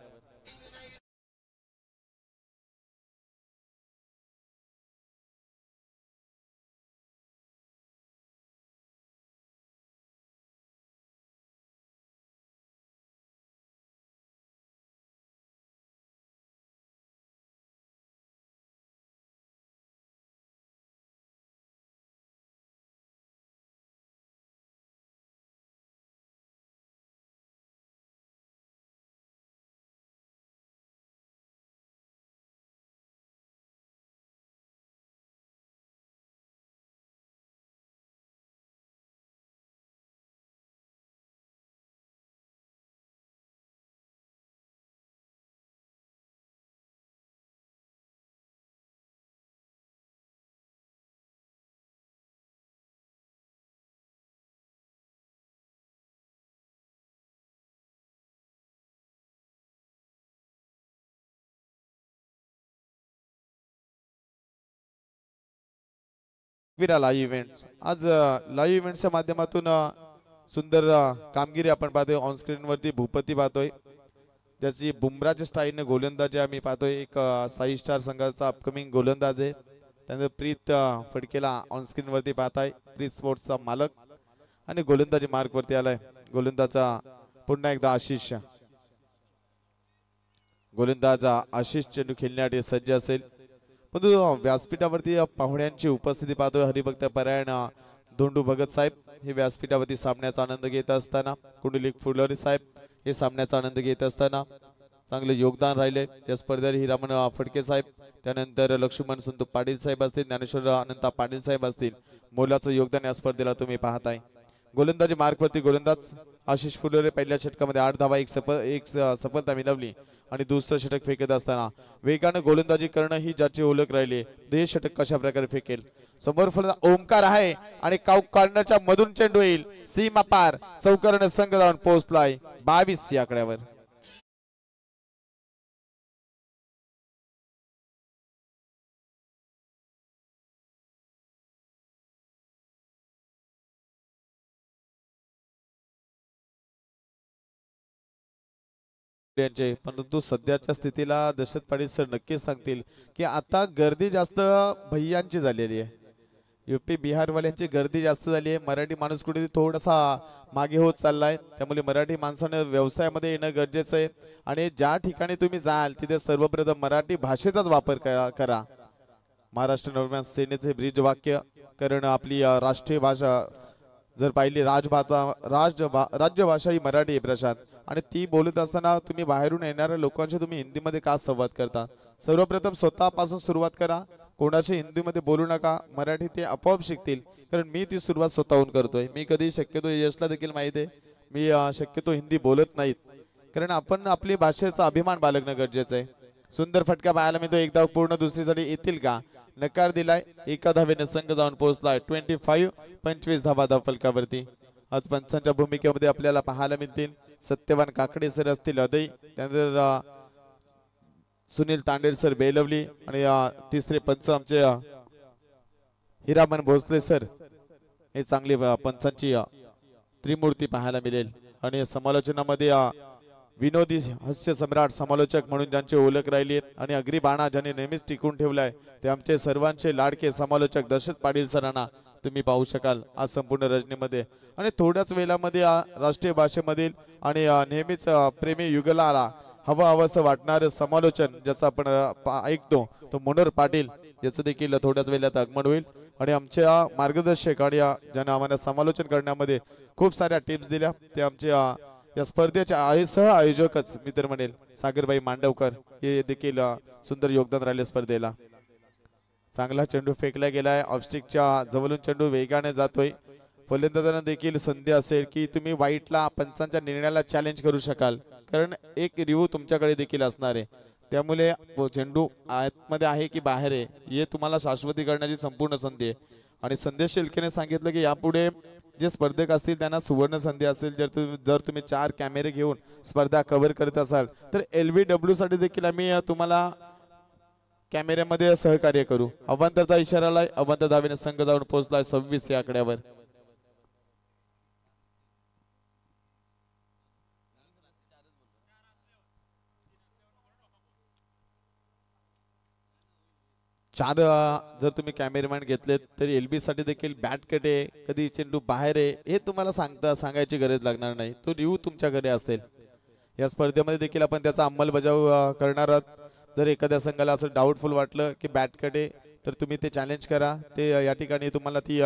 लाईव्ह इव्हेंट्स आज लाईव्ह इव्हेंट्सच्या माध्यमातून सुंदर कामगिरी आपण पाहतोय। ऑन स्क्रीन वरती भूपती पाहतोय, ज्याची बुमराच्या स्टाईलने गोलंदाजी आम्ही पाहतोय। एक 6 स्टार संघाचा अपकमिंग गोलंदाज आहे, त्यानंतर प्रीत फडकेला ऑन स्क्रीन वरती पाहताय, प्रीत स्पोर्ट्सचा मालक आणि गोलंदाजी मार्क वरती आलाय। गोलंदाजा पुन्हा एकदा आशिष, गोलंदाज आशिष चेंडू खेळण्यासाठी सज्ज असेल। परंतु व्यासपीठावरती पाहुण्यांची उपस्थिती पाहतोय, हरिभक्त परायण धोंडू भगत साहेब हे व्यासपीठावरती सामन्याचा आनंद घेत असताना, कुंडलिक फुलोरे साहेब हे सामन्याचा आनंद घेत असताना चांगले योगदान राहिले या स्पर्धेत। हिरामन फडके साहेब, त्यानंतर लक्ष्मण संतू पाटील साहेब असतील, ज्ञानेश्वर अनंता पाटील साहेब असतील, मोलाचं योगदान या स्पर्धेला तुम्ही पाहताय। गोलंदाजी मार्कवरती गोलंदाज आशिष फुलोरे पहिल्या षटकामध्ये 8 धावा, एक सफलता मिळवली आणि दुसरं षटक फेकत असताना वेगाने गोलंदाजी करणं ही ज्याची ओळख राहिली। हे षटक कशा प्रकारे फेकेल, समोर फलंदाज ओमकार आहे आणि कॉर्नरच्या मधून चेंडू येईल सीमा पार, चौकाराने संघ जाऊन पोहोचलाय 22 या आकड्यावर। परंतु सध्याच्या स्थितीला दशरथ पाटील सर नक्कीच सांगतील की आता गर्दी जास्त भैयांची झालेली आहे, यूपी बिहार वाल्यांची गर्दी जास्त झाली आहे। मराठी माणूस कुठे थोडासा मागे होत चाललाय, त्यामुळे मराठी माणसाने व्यवसायामध्ये येणं गरजेचं आहे आणि ज्या ठिकाणी तुम्ही जाल तिथे सर्वप्रथम मराठी भाषेचाच वापर करा। महाराष्ट्र नवनिर्माण सेनेचे ब्रीज वाक्य, कारण आपली राष्ट्रीय भाषा जर पाहिली राज्यभाषा ही मराठी आहे प्रशांत, आणि ती बोलत असताना तुम्ही बाहेरून येणाऱ्या लोकांशी तुम्ही हिंदीमध्ये का संवाद करता? सर्वप्रथम स्वतःपासून सुरुवात करा, कोणाशी हिंदीमध्ये बोलू नका, मराठी ते आपोआप शिकतील। कारण मी ती सुरुवात स्वतःहून करतोय, मी कधी शक्यतो यशला देखील माहिती आहे मी शक्यतो हिंदी बोलत नाहीत, कारण आपण आपली भाषेचा अभिमान बाळगणं गरजेचं आहे. सुंदर फटका पाहायला मिळतो. एकदा पूर्ण दुसरीसाठी येतील का? नकार दिलाय. एका धावेने संघ जाऊन पोहोचलाय 25 धावा धावफलकावरती. आज पंचांच्या भूमिकेमध्ये आपल्याला पाहायला मिळतील सत्यवान काकडे सर असतील अदय, त्यानंतर सुनील तांडेल सर बेलवली आणि तिसरे पंच आमचे हिरामन भोसले सर. हे चांगली पंचांची त्रिमूर्ती पाहायला मिळेल. आणि समालोचनामध्ये विनोदी हास्य सम्राट समालोचक म्हणून ज्यांची ओळख राहिली आणि अग्री बाणा ज्यांनी नेहमीच टिकून ठेवलाय ते आमचे सर्वांचे लाडके समालोचक दर्शक पाटील सरांना तुम्ही पाहू शकाल आज संपूर्ण रजनीमध्ये. आणि थोड्याच वेळामध्ये राष्ट्रीय भाषेमधील आणि नेहमीच प्रेमी युगलाला हवं हवंसं वाटणारं समालोचन ज्याचं आपण ऐकतो तो मनोहर पाटील याचं देखील थोड्याच वेळात आगमन होईल. आणि आमच्या मार्गदर्शक आणि ज्यांना आम्हाला समालोचन करण्यामध्ये खूप साऱ्या टिप्स दिल्या ते आमचे या स्पर्धेचे सह आयोजकच मी तर म्हणेल सागरबाई मांडवकर हे देखील सुंदर योगदान राहिले स्पर्धेला. चांगला चेंडू फेकला गेलाय. ऑफस्टिकच्या जवळून चेंडू वेगाने जातोय. फलंदाजांना देखील संधी असेल की तुम्ही वाईटला पंचांच्या निर्णयाला चॅलेंज करू शकाल कारण एक रिव्ह्यू तुमच्याकडे देखील असणार आहे. त्यामुळे चेंडू आतमध्ये आहे की बाहेर आहे हे तुम्हाला शाश्वती करण्याची संपूर्ण संधी आहे. आणि संदेश शिल्केने सांगितलं की यापुढे जे स्पर्धक असतील त्यांना सुवर्ण संधी असेल जर तुम्ही 4 कॅमेरे घेऊन स्पर्धा कव्हर करत असाल तर LBW साठी देखील आम्ही तुम्हाला कॅमेऱ्यामध्ये सहकार्य करू. अवांतरचा इशाराला अवांतर धावेने संघ जाऊन पोहोचलाय 26 या आकड्यावर. चार जर तुम्ही कॅमेरामॅन घेतलेत तरी LB साठी देखील बॅट कट आहे कधी चेंडू बाहेर आहे हे तुम्हाला सांगायची गरज लागणार नाही. तो रिव्ह्यू तुमच्याकडे असेल. या स्पर्धेमध्ये देखील आपण त्याचा अंमलबजावणी करणार आहोत. जर एखाद्या संघाला असं डाऊटफुल वाटलं की बॅट कट आहे तर तुम्ही ते चॅलेंज करा. ते या ठिकाणी तुम्हाला ती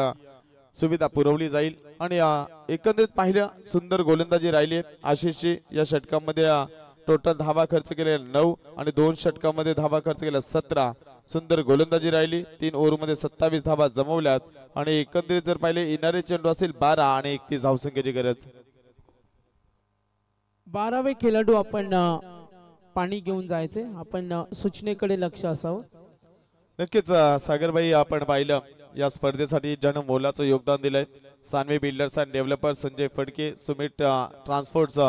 सुविधा पुरवली जाईल. आणि एकंदरीत पाहिलं सुंदर गोलंदाजी राहिली आशिषची. या षटकामध्ये टोटल धावा खर्च केले 9 आणि 2 षटकामध्ये धावा खर्च केल्या 17. सुंदर गोलंदाजी राहिली. 3 ओव्हरमध्ये 27 धावा जमवल्यात. आणि एकंदरीत जर पाहिले येणारे चेंडू असतील 12 आणि 31 धावसंख्येची गरज. 12वे खेळाडू आपण पाणी घेऊन जायचे. आपण सूचनेकडे लक्ष असावं. नक्कीच सागरबाई आपण पाहिलं या स्पर्धेसाठी ज्यानं मोलाचं योगदान दिलंय Sanvi builders and developers Sanjay Phadke, Sumit transports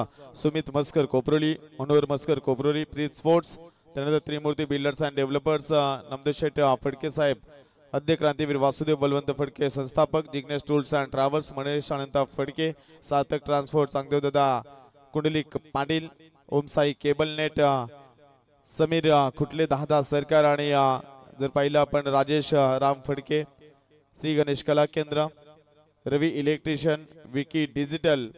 Sumit Maskar Koparoli, Manohar Maskar Koparoli, Preet sports, त्यानंतर त्रिमूर्ती बिल्डर्स अँड डेव्हलपर्स नमदेशेठ फडके साहेब, आद्य क्रांतीवीर वासुदेव बलवंत फडके संस्थापक, Jignesh tools and travels Manesh Anant Phadke, Sarthak transport Changdev दादा कुंडलिक पाटील, ओम साई केबल नेट समीर खुटले दहादा सरकार आणि जर पाहिलं आपण राजेश राम फडके, श्री गणेश कला केंद्र, रवी इलेक्ट्रिशियन, विकी डिजिटल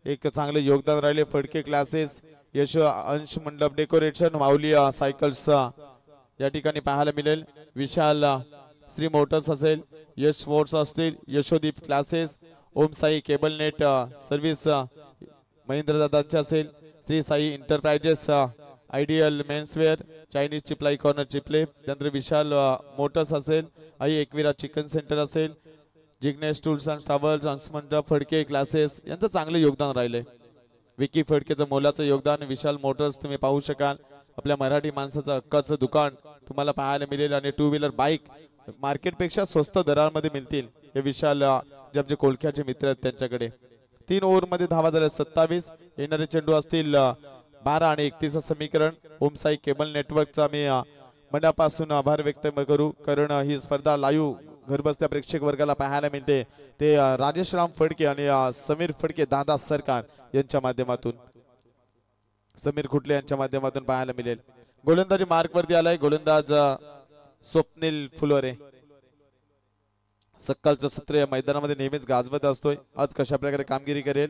एक चांगले योगदान राहिले. फडके क्लासेस, यश अंश मंडप डेकोरेशन, माऊली सायकल्स या ठिकाणी पाहायला मिळेल. विशाल श्री मोटर्स असेल, यश स्पोर्ट्स असतील, Yashodeep classes, Om Sai cable net service Mahendra दादांचे असेल, Shri Sai enterprises, ideal menswear, Chinese Chiplai corner Chiple, त्यानंतर विशाल मोटर्स असेल, आई एकविरा चिकन सेंटर असेल, जिग्नेश टूल्स अँड ट्रॅव्हल्स, अंशमंडप फडके क्लासेस यांचं चांगले योगदान राहिले. विकी फडकेचं मोलाचं योगदान. विशाल मोटर्स तुम्ही पाहू शकाल आपल्या मराठी माणसाचं हक्काचं दुकान तुम्हाला पाहायला मिळेल आणि 2 व्हीलर बाईक मार्केटपेक्षा स्वस्त दरामध्ये मिळतील. हे विशाल जे आमचे कोळख्याचे मित्र आहेत त्यांच्याकडे. 3 ओव्हरमध्ये धावा झाल्या 27. येणारे चेंडू असतील 12 आणि 31 समीकरण. ओम साई केबल नेटवर्कचा मी मनापासून आभार व्यक्त करू कारण ही स्पर्धा लाईव्ह घरबसल्या प्रेक्षक वर्गाला पाहायला मिळते ते राजेश राम फडके आणि समीर फडके दादा सरकार यांच्या माध्यमातून, समीर खुटले यांच्या माध्यमातून पाहायला मिळेल. गोलंदाजी मार्क वरती आलाय गोलंदाज स्वप्नील फुलोरे. सकाळचं सत्र या मैदानामध्ये नेहमीच गाजवत असतोय. आज कशा प्रकारे कामगिरी करेल.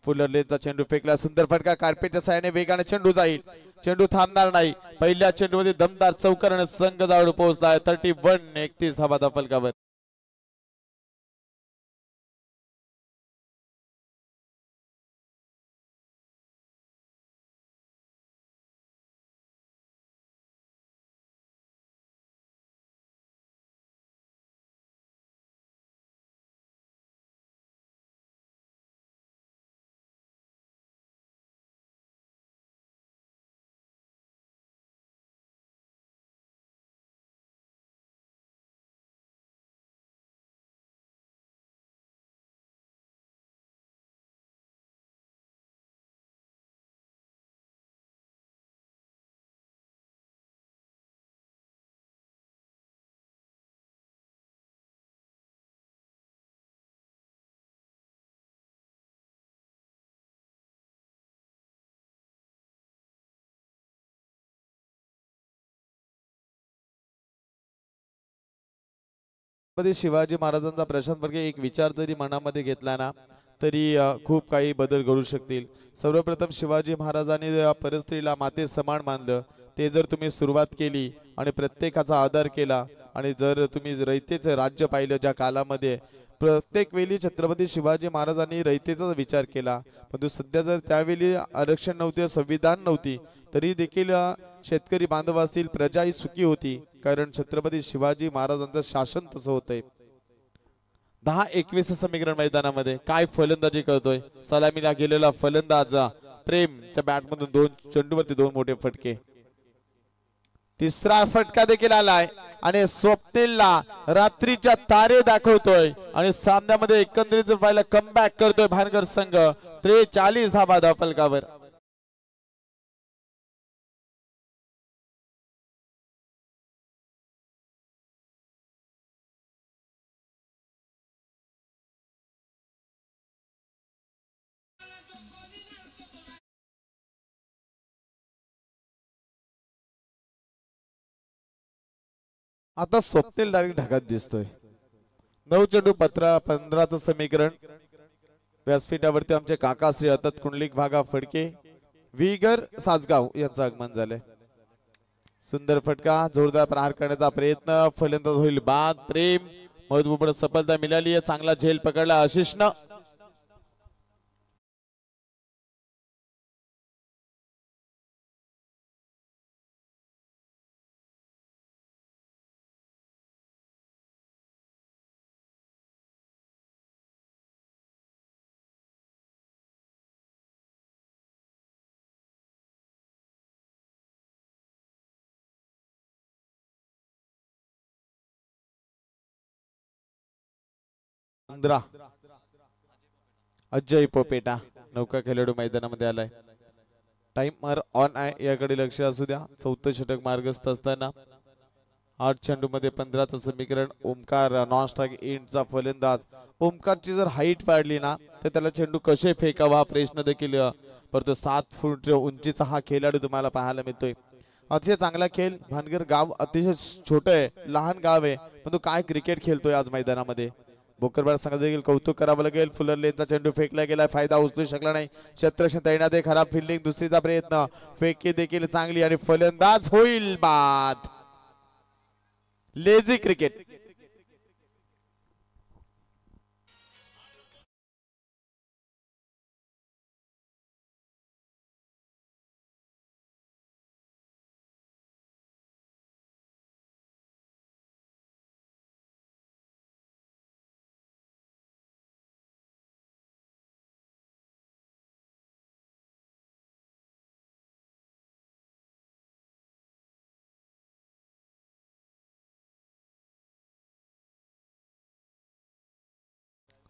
फुलरलेचा चेंडू फेकला. सुंदर फटका कार्पेटच्या साहाय्याने वेगाने चेंडू जाईल. चेंडू थांबणार नाही. पहिल्या चेंडूमध्ये दमदार चौकार संघ जाऊन पोहोचलाय 31 धावा फलकावर. मध्ये शिवाजी महाराजांचा प्रशांत फडके एक विचार जरी मनामध्ये घेतला ना तरी खूप काही बदल घडू शकतील. सर्वप्रथम शिवाजी महाराजांनी परस्त्रीला माते समान मानलं. ते जर तुम्ही सुरुवात केली आणि प्रत्येकाचा आदर केला आणि जर तुम्ही रयतेचं राज्य पाहिलं ज्या कालामध्ये प्रत्येक वेळी छत्रपती शिवाजी महाराजांनी रयतेचा विचार केला. परंतु सध्या जर त्यावेळी आरक्षण नव्हते, संविधान नव्हती, तरी देखील शेतकरी बांधव असतील प्रजा ही सुखी होती. कारण छत्रपती शिवाजी महाराजांचं शासन तसं होतंय. 10-21 समीकरण मैदानामध्ये काय फलंदाजी करतोय. सलामीला गेलेला फलंदाज प्रेमच्या बॅटमधून 2 चेंडूवरती 2 मोठे फटके. तिसरा फटका देखील आलाय आणि स्वप्नीलला रात्रीच्या तारे दाखवतोय आणि सामन्यामध्ये एकंदरीत पाहिलं कमबॅक करतोय भानगर संघ. 43 धावा धावफलकावर. आता स्वप्नील डायरेक्ट ढगात दिसतोय. 9 चेंडू 15चं समीकरण. व्यासपीठावरती आमचे काका श्री अतत कुंडलिक भागा फडके विगर सासगाव यांचं आगमन झालंय. सुंदर फटका, जोरदार प्रहार करण्याचा प्रयत्न, फलंदाज होईल बाद. प्रेम महत्वपूर्ण सफलता मिळाली आहे. चांगला झेल पकडला आशिषनं. अजय पोपेटा नौका खेळाडू मैदानामध्ये आलाय. टाइमर ऑन आहे याकडे लक्ष असू द्या. 4थं षटक मार्गस्थ असताना 8 चेंडू मध्ये 15चं समीकरण. ओमकार नॉन स्ट्राइक एंडचा फलंदाज. ओमकारची जर हाईट वाढली ना तर त्याला चेंडू कसे फेकावा हा प्रश्न देखील, परंतु 7 फूट उंचीचा हा खेळाडू तुम्हाला पाहायला मिळतोय. अतिशय चांगला खेळ. भानगर गाव अतिशय छोट आहे, लहान गाव आहे, परंतु काय क्रिकेट खेळतोय आज मैदानामध्ये. भोकरबाड संघाचं देखील कौतुक करावं लागेल. फुलर लेनचा चेंडू फेकला गेला, फायदा उचलू शकला नाही क्षेत्ररक्षण तैनात. खराब फिल्डिंग. दुसरीचा प्रयत्न, फेकी देखील चांगली आणि फलंदाज होईल बाद. Lazy cricket.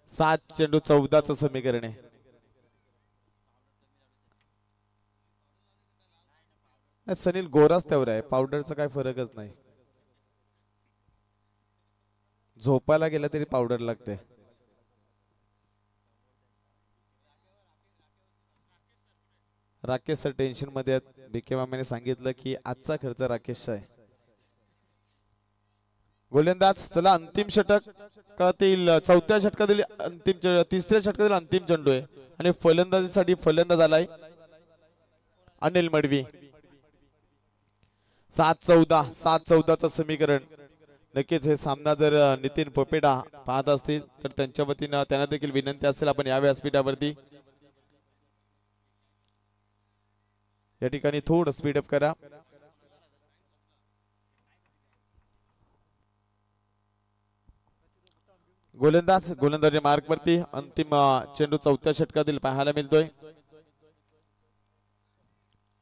सात चेंडू 14चं समीकरण आहे. सनील गोराच तेवढा आहे, पावडरचा काय फरकच नाही. झोपायला गेला तरी पावडर लागते. राकेश सर टेन्शन मध्ये आहेत. बीके मामाने सांगितलं की आजचा खर्च राकेशचा आहे. गोलंदाज चला अंतिम षटकातील 4थ्या षटकातील अंतिम 3ऱ्या षटकातील अंतिम चेंडू आहे आणि फलंदाजीसाठी फलंदाज आलाय अनिल मडवी. 7-14चं समीकरण. नक्कीच हे सामना जर नितीन पोपेटा पाहत असतील तर त्यांच्या वतीनं त्यांना देखील विनंती असेल आपण या व्यासपीठावरती या ठिकाणी थोडं स्पीडअप करा. गोलंदाजी मार्क वरती. अंतिम चेंडू 4थ्या षटकातील पाहायला मिळतोय.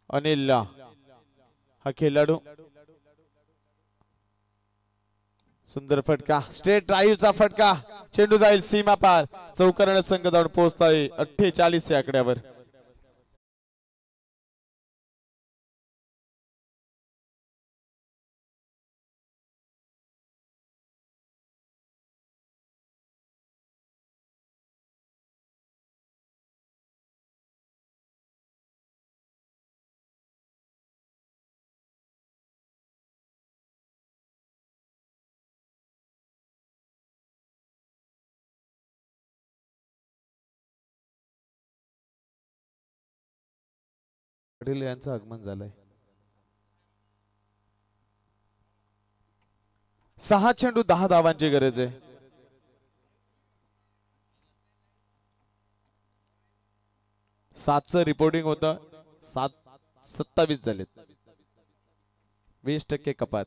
अनिल हा खेळाडू. सुंदर फटका, स्ट्रेट ड्राईव्हचा फटका, चेंडू जाईल सीमा पार. चौकारण संघ जाऊन पोहोचतोय 48 या आकड्यावर. पाटील यांचं आगमन झालंय. 6 चेंडू 10 धावांची गरज आहे. सातचं रिपोर्टिंग होतं. 27 झालेत. 20% कपात.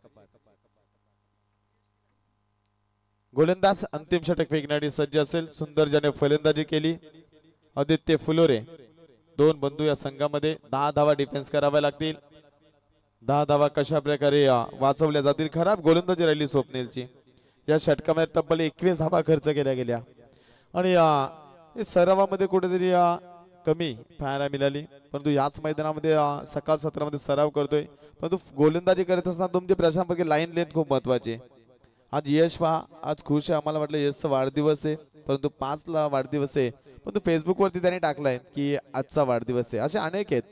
गोलंदाज अंतिम षटक फेकण्यासाठी सज्ज असेल. सुंदर ज्याने फलंदाजी केली आदित्य फुलोरे. दोन बंधू या संघामध्ये 10 धावा डिफेन्स कराव्या लागतील. 10 धावा कशा प्रकारे वाचवल्या जातील. खराब गोलंदाजी राहिली स्वप्नीलची. या षटकामध्ये तब्बल 21 धावा खर्च केल्या गेल्या आणि सरावामध्ये कुठेतरी कमी पाहायला मिळाली. परंतु याच मैदानामध्ये सकाळ सत्रामध्ये सराव करतोय. परंतु गोलंदाजी करत असताना तुमची प्रशांपैकी लाईन लेंथ खूप महत्वाची आहे. आज यश पहा, आज खुश आहे. आम्हाला वाटलं यशचा वाढदिवस आहे, परंतु 5ला वाढदिवस आहे. परंतु फेसबुक वरती त्यांनी टाकलाय की आजचा वाढदिवस आहे. असे अनेक आहेत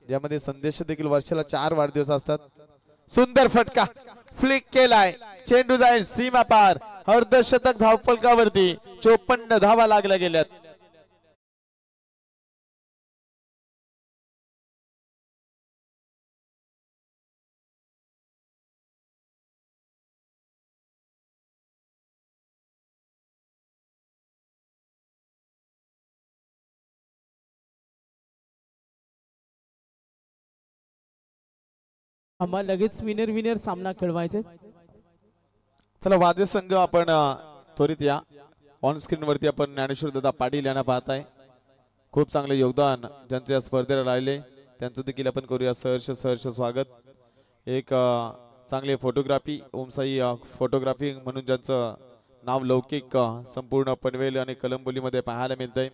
ज्यामध्ये संदेश देखील वर्षाला 4 वाढदिवस असतात. सुंदर फटका फ्लिक केलाय. चेंडू जाईल सीमा पार. अर्धशतक धावफलकावरती 54 धावा लागल्या गेल्यात. आम्हाला लगेच विनर सामना खेळवायचा. चला वाद्य संघ आपण त्वरित या. ऑन स्क्रीन वरती आपण ज्ञानेश्वर दादा पाटील यांना पाहताय. खूप चांगले योगदान ज्यांचे या स्पर्धेला राहिले त्यांचं देखील आपण करूया सहर्ष स्वागत. एक चांगले फोटोग्राफी ओमसाई फोटोग्राफी म्हणून ज्यांचं नाव लौकिक संपूर्ण पनवेल आणि कलंबोलीमध्ये पाहायला मिळतंय.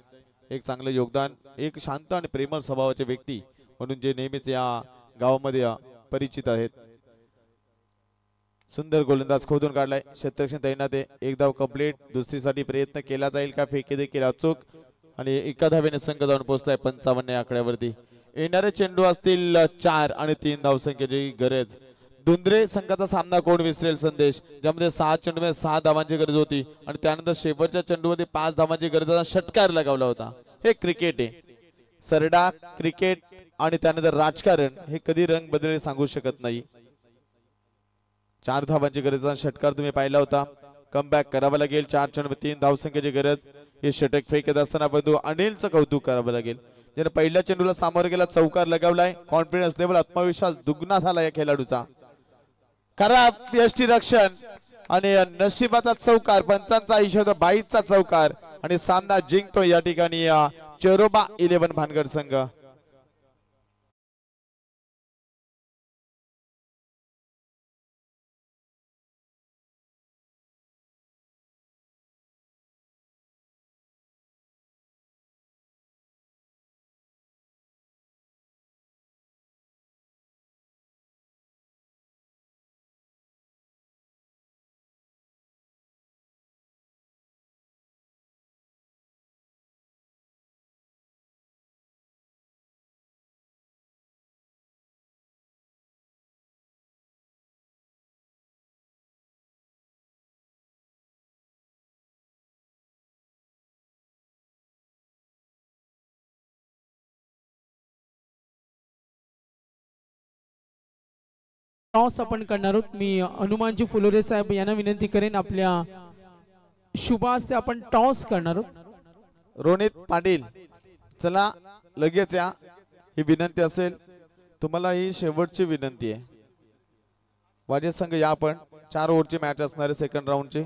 एक चांगलं योगदान. एक शांत आणि प्रेमळ स्वभावाचे व्यक्ती म्हणून जे नेहमीच या गावामध्ये परिचित आहेत. सुंदर गोलंदाज खोदून काढलाय. क्षेत्ररक्षण तैनात आहे. एक धाव कंप्लीट. दुसरीसाठी प्रयत्न केला जाईल का. फेके देखील अचूक आणि एका धावेने संघ जाऊन पोहोचलाय 55 या आकड्यावरती. येणारे चेंडू असतील 4 आणि 3 धावसंख्येची गरज. दुंद्रे संघाचा सामना कोण विसरेल संदेश, ज्यामध्ये 6 चेंडूमध्ये 6 धावांची गरज होती आणि त्यानंतर शेवटच्या चेंडूमध्ये 5 धावांची गरज षटकार लगावला होता. हे क्रिकेट आहे. सरडा क्रिकेट आणि त्यानंतर राजकारण हे कधी रंग बदलेल सांगू शकत नाही. 4 धावांची गरज षटकार तुम्ही पाहिला होता. कमबॅक करावा लागेल. 4 चेंडू 3 धावसंख्येची गरज. हे षटक फेकत असताना बंधू अनिलचं कौतुक करावं लागेल. ज्याने पहिल्या चेंडूला सामोरे गेला चौकार लगावलाय. कॉन्फिडन्स लेवल आत्मविश्वास दुगना झाला या खेळाडूचा. खराब यष्टीरक्षण आणि नशिबाचा चौकार. पंचांचा इशारा 22चा चौकार आणि सामना जिंकतो या ठिकाणी चेरोबा 11 भानगड संघ. टॉस आपण करणार आहोत. मी हनुमानजी फुलोरे साहेब यांना विनंती करेन आपल्या शुभास्ते आपण टॉस करणार आहोत. रोनित पाटील चला लगेच या. ही विनंती असेल तुम्हाला, ही शेवटची विनंती आहे. वाजे संघ या. आपण 4 ओव्हरची मॅच असणार आहे सेकंड राऊंडची.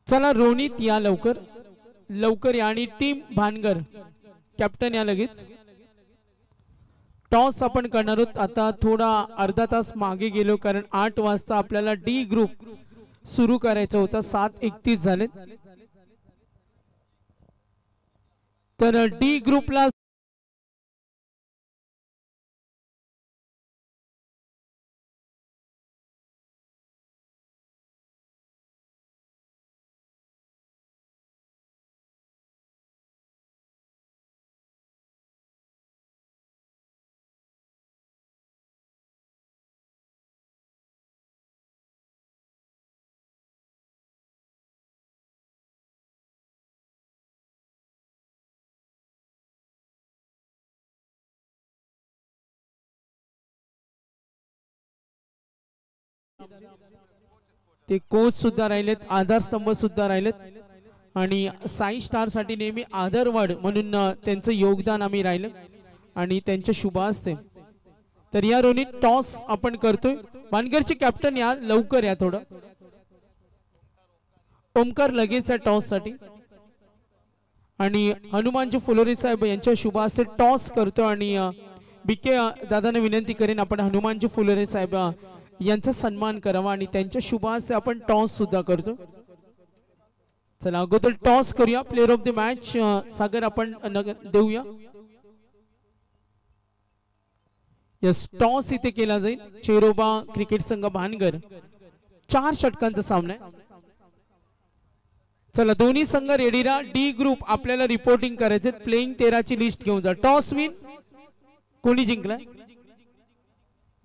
चला रोनित या लवकर या आणि टीम भानगर कॅप्टन या लगेच. टॉस आपण करणार आहोत. आता थोडा अर्धा तास मागे गेलो कारण 8 वाजता आपल्याला डी ग्रुप सुरू करायचा होता. 7:31 झाले. तर डी ग्रुपला ते कोच सुद्धा राहिलेत, आधारस्तंभ सुद्धा राहिलेत आणि साई स्टार साठी नेहमी आदरवड म्हणून त्यांचं योगदान आम्ही राहिलं आणि त्यांच्या शुभ असते. तर या रोनी टॉस आपण करतोय. भानगरचे कॅप्टन या लवकर या थोडं. ओमकार लगेच टॉस साठी आणि हनुमानजी फुलोरे साहेब यांच्या शुभ हस्ते टॉस करतो आणि बीके दादांना विनंती करेन आपण हनुमानजी फुलोरे साहेब यांचा सन्मान करावा आणि त्यांच्या शुभ हस्ते आपण टॉस सुद्धा करतो. चला अगोदर टॉस करूया. प्लेअर ऑफ द मॅच सागर आपण देऊया. यस, टॉस इथे केला जाईल. चेरोबा क्रिकेट संघ भानगर 4 षटकांचा सामना आहे. चला दोन्ही संघ रेडी राहा. डी ग्रुप आपल्याला रिपोर्टिंग करायचे. प्लेइंग 13 ची लिस्ट घेऊन जा. टॉस विन कोणी जिंकलाय?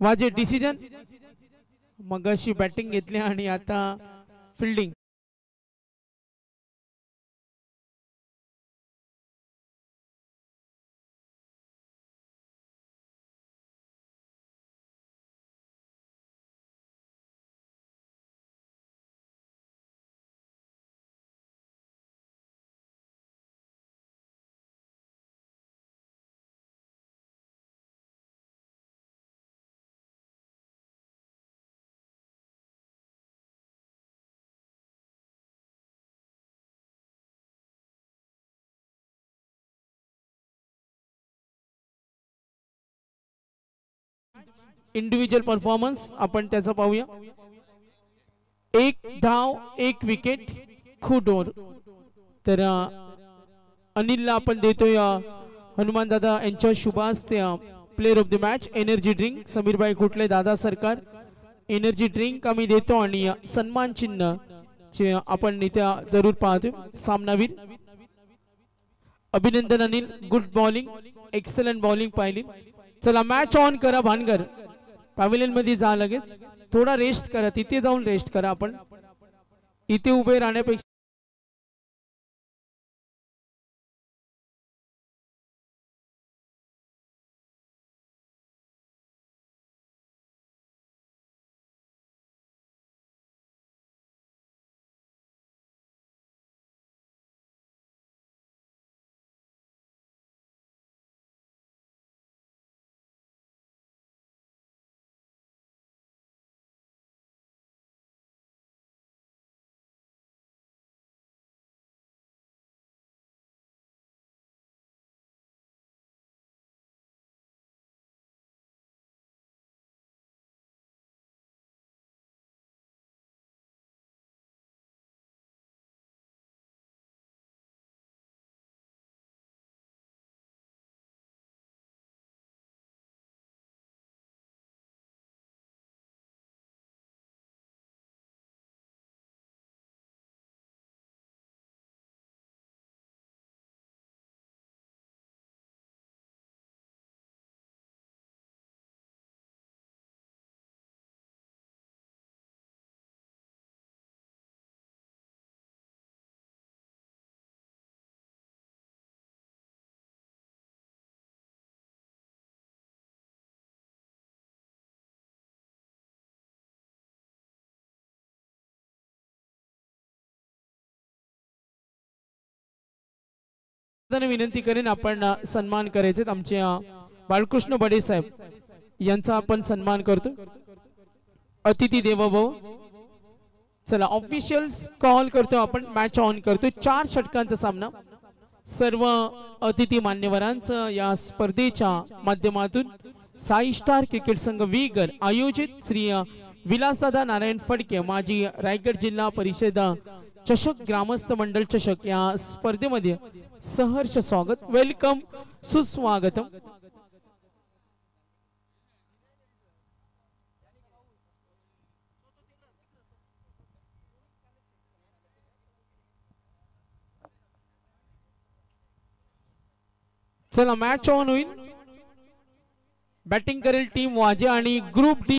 वाजे डिसिजन. मगाशी बॅटिंग घेतली आणि आता फिल्डिंग. इंडिव्हिज्युअल परफॉर्मन्स आपण त्याचा पाहूया. 1 धाव 1 विकेट खुडोर. तर अनिलला आपण देतोय हनुमान दादा यांच्या शुभ हस्ते player of the match energy drink. समीरबाई कुठले दादा सरकार एनर्जी ड्रिंक आम्ही देतो आणि सन्मान चिन्ह चे आपण इथे जरूर पाहतो. सामनावीर अभिनंदन Anil. Good bowling, excellent bowling पाहिली. चला मॅच ऑन करा. भानगर पॅव्हिलियन मध्ये जा. लगेच थोडा रेस्ट करा. तिथे जाऊन रेस्ट करा. आपण इथे उभे राहण्यापेक्षा विनंती करेन आपण सन्मान करायचे. आमचे बाळकृष्ण बडे साहेब यांचा आपण सन्मान करतो. अतिथी देवभव. चला ऑफिशियल्स कॉल करतो. आपण मॅच ऑन करतो. 4 षटकांचा सामना. सर्व अतिथी मान्यवरांचं या स्पर्धेच्या माध्यमातून साई स्टार क्रिकेट संघ विगर आयोजित श्री विलासदादा नारायण फडके माजी रायगड जिल्हा परिषद चषक ग्रामस्थ मंडळ चषक या स्पर्धेमध्ये सहर्ष स्वागत. वेलकम, सुस्वागतम. चला मॅच ऑन होईल. बॅटिंग करेल टीम वाजे आणि ग्रुप डी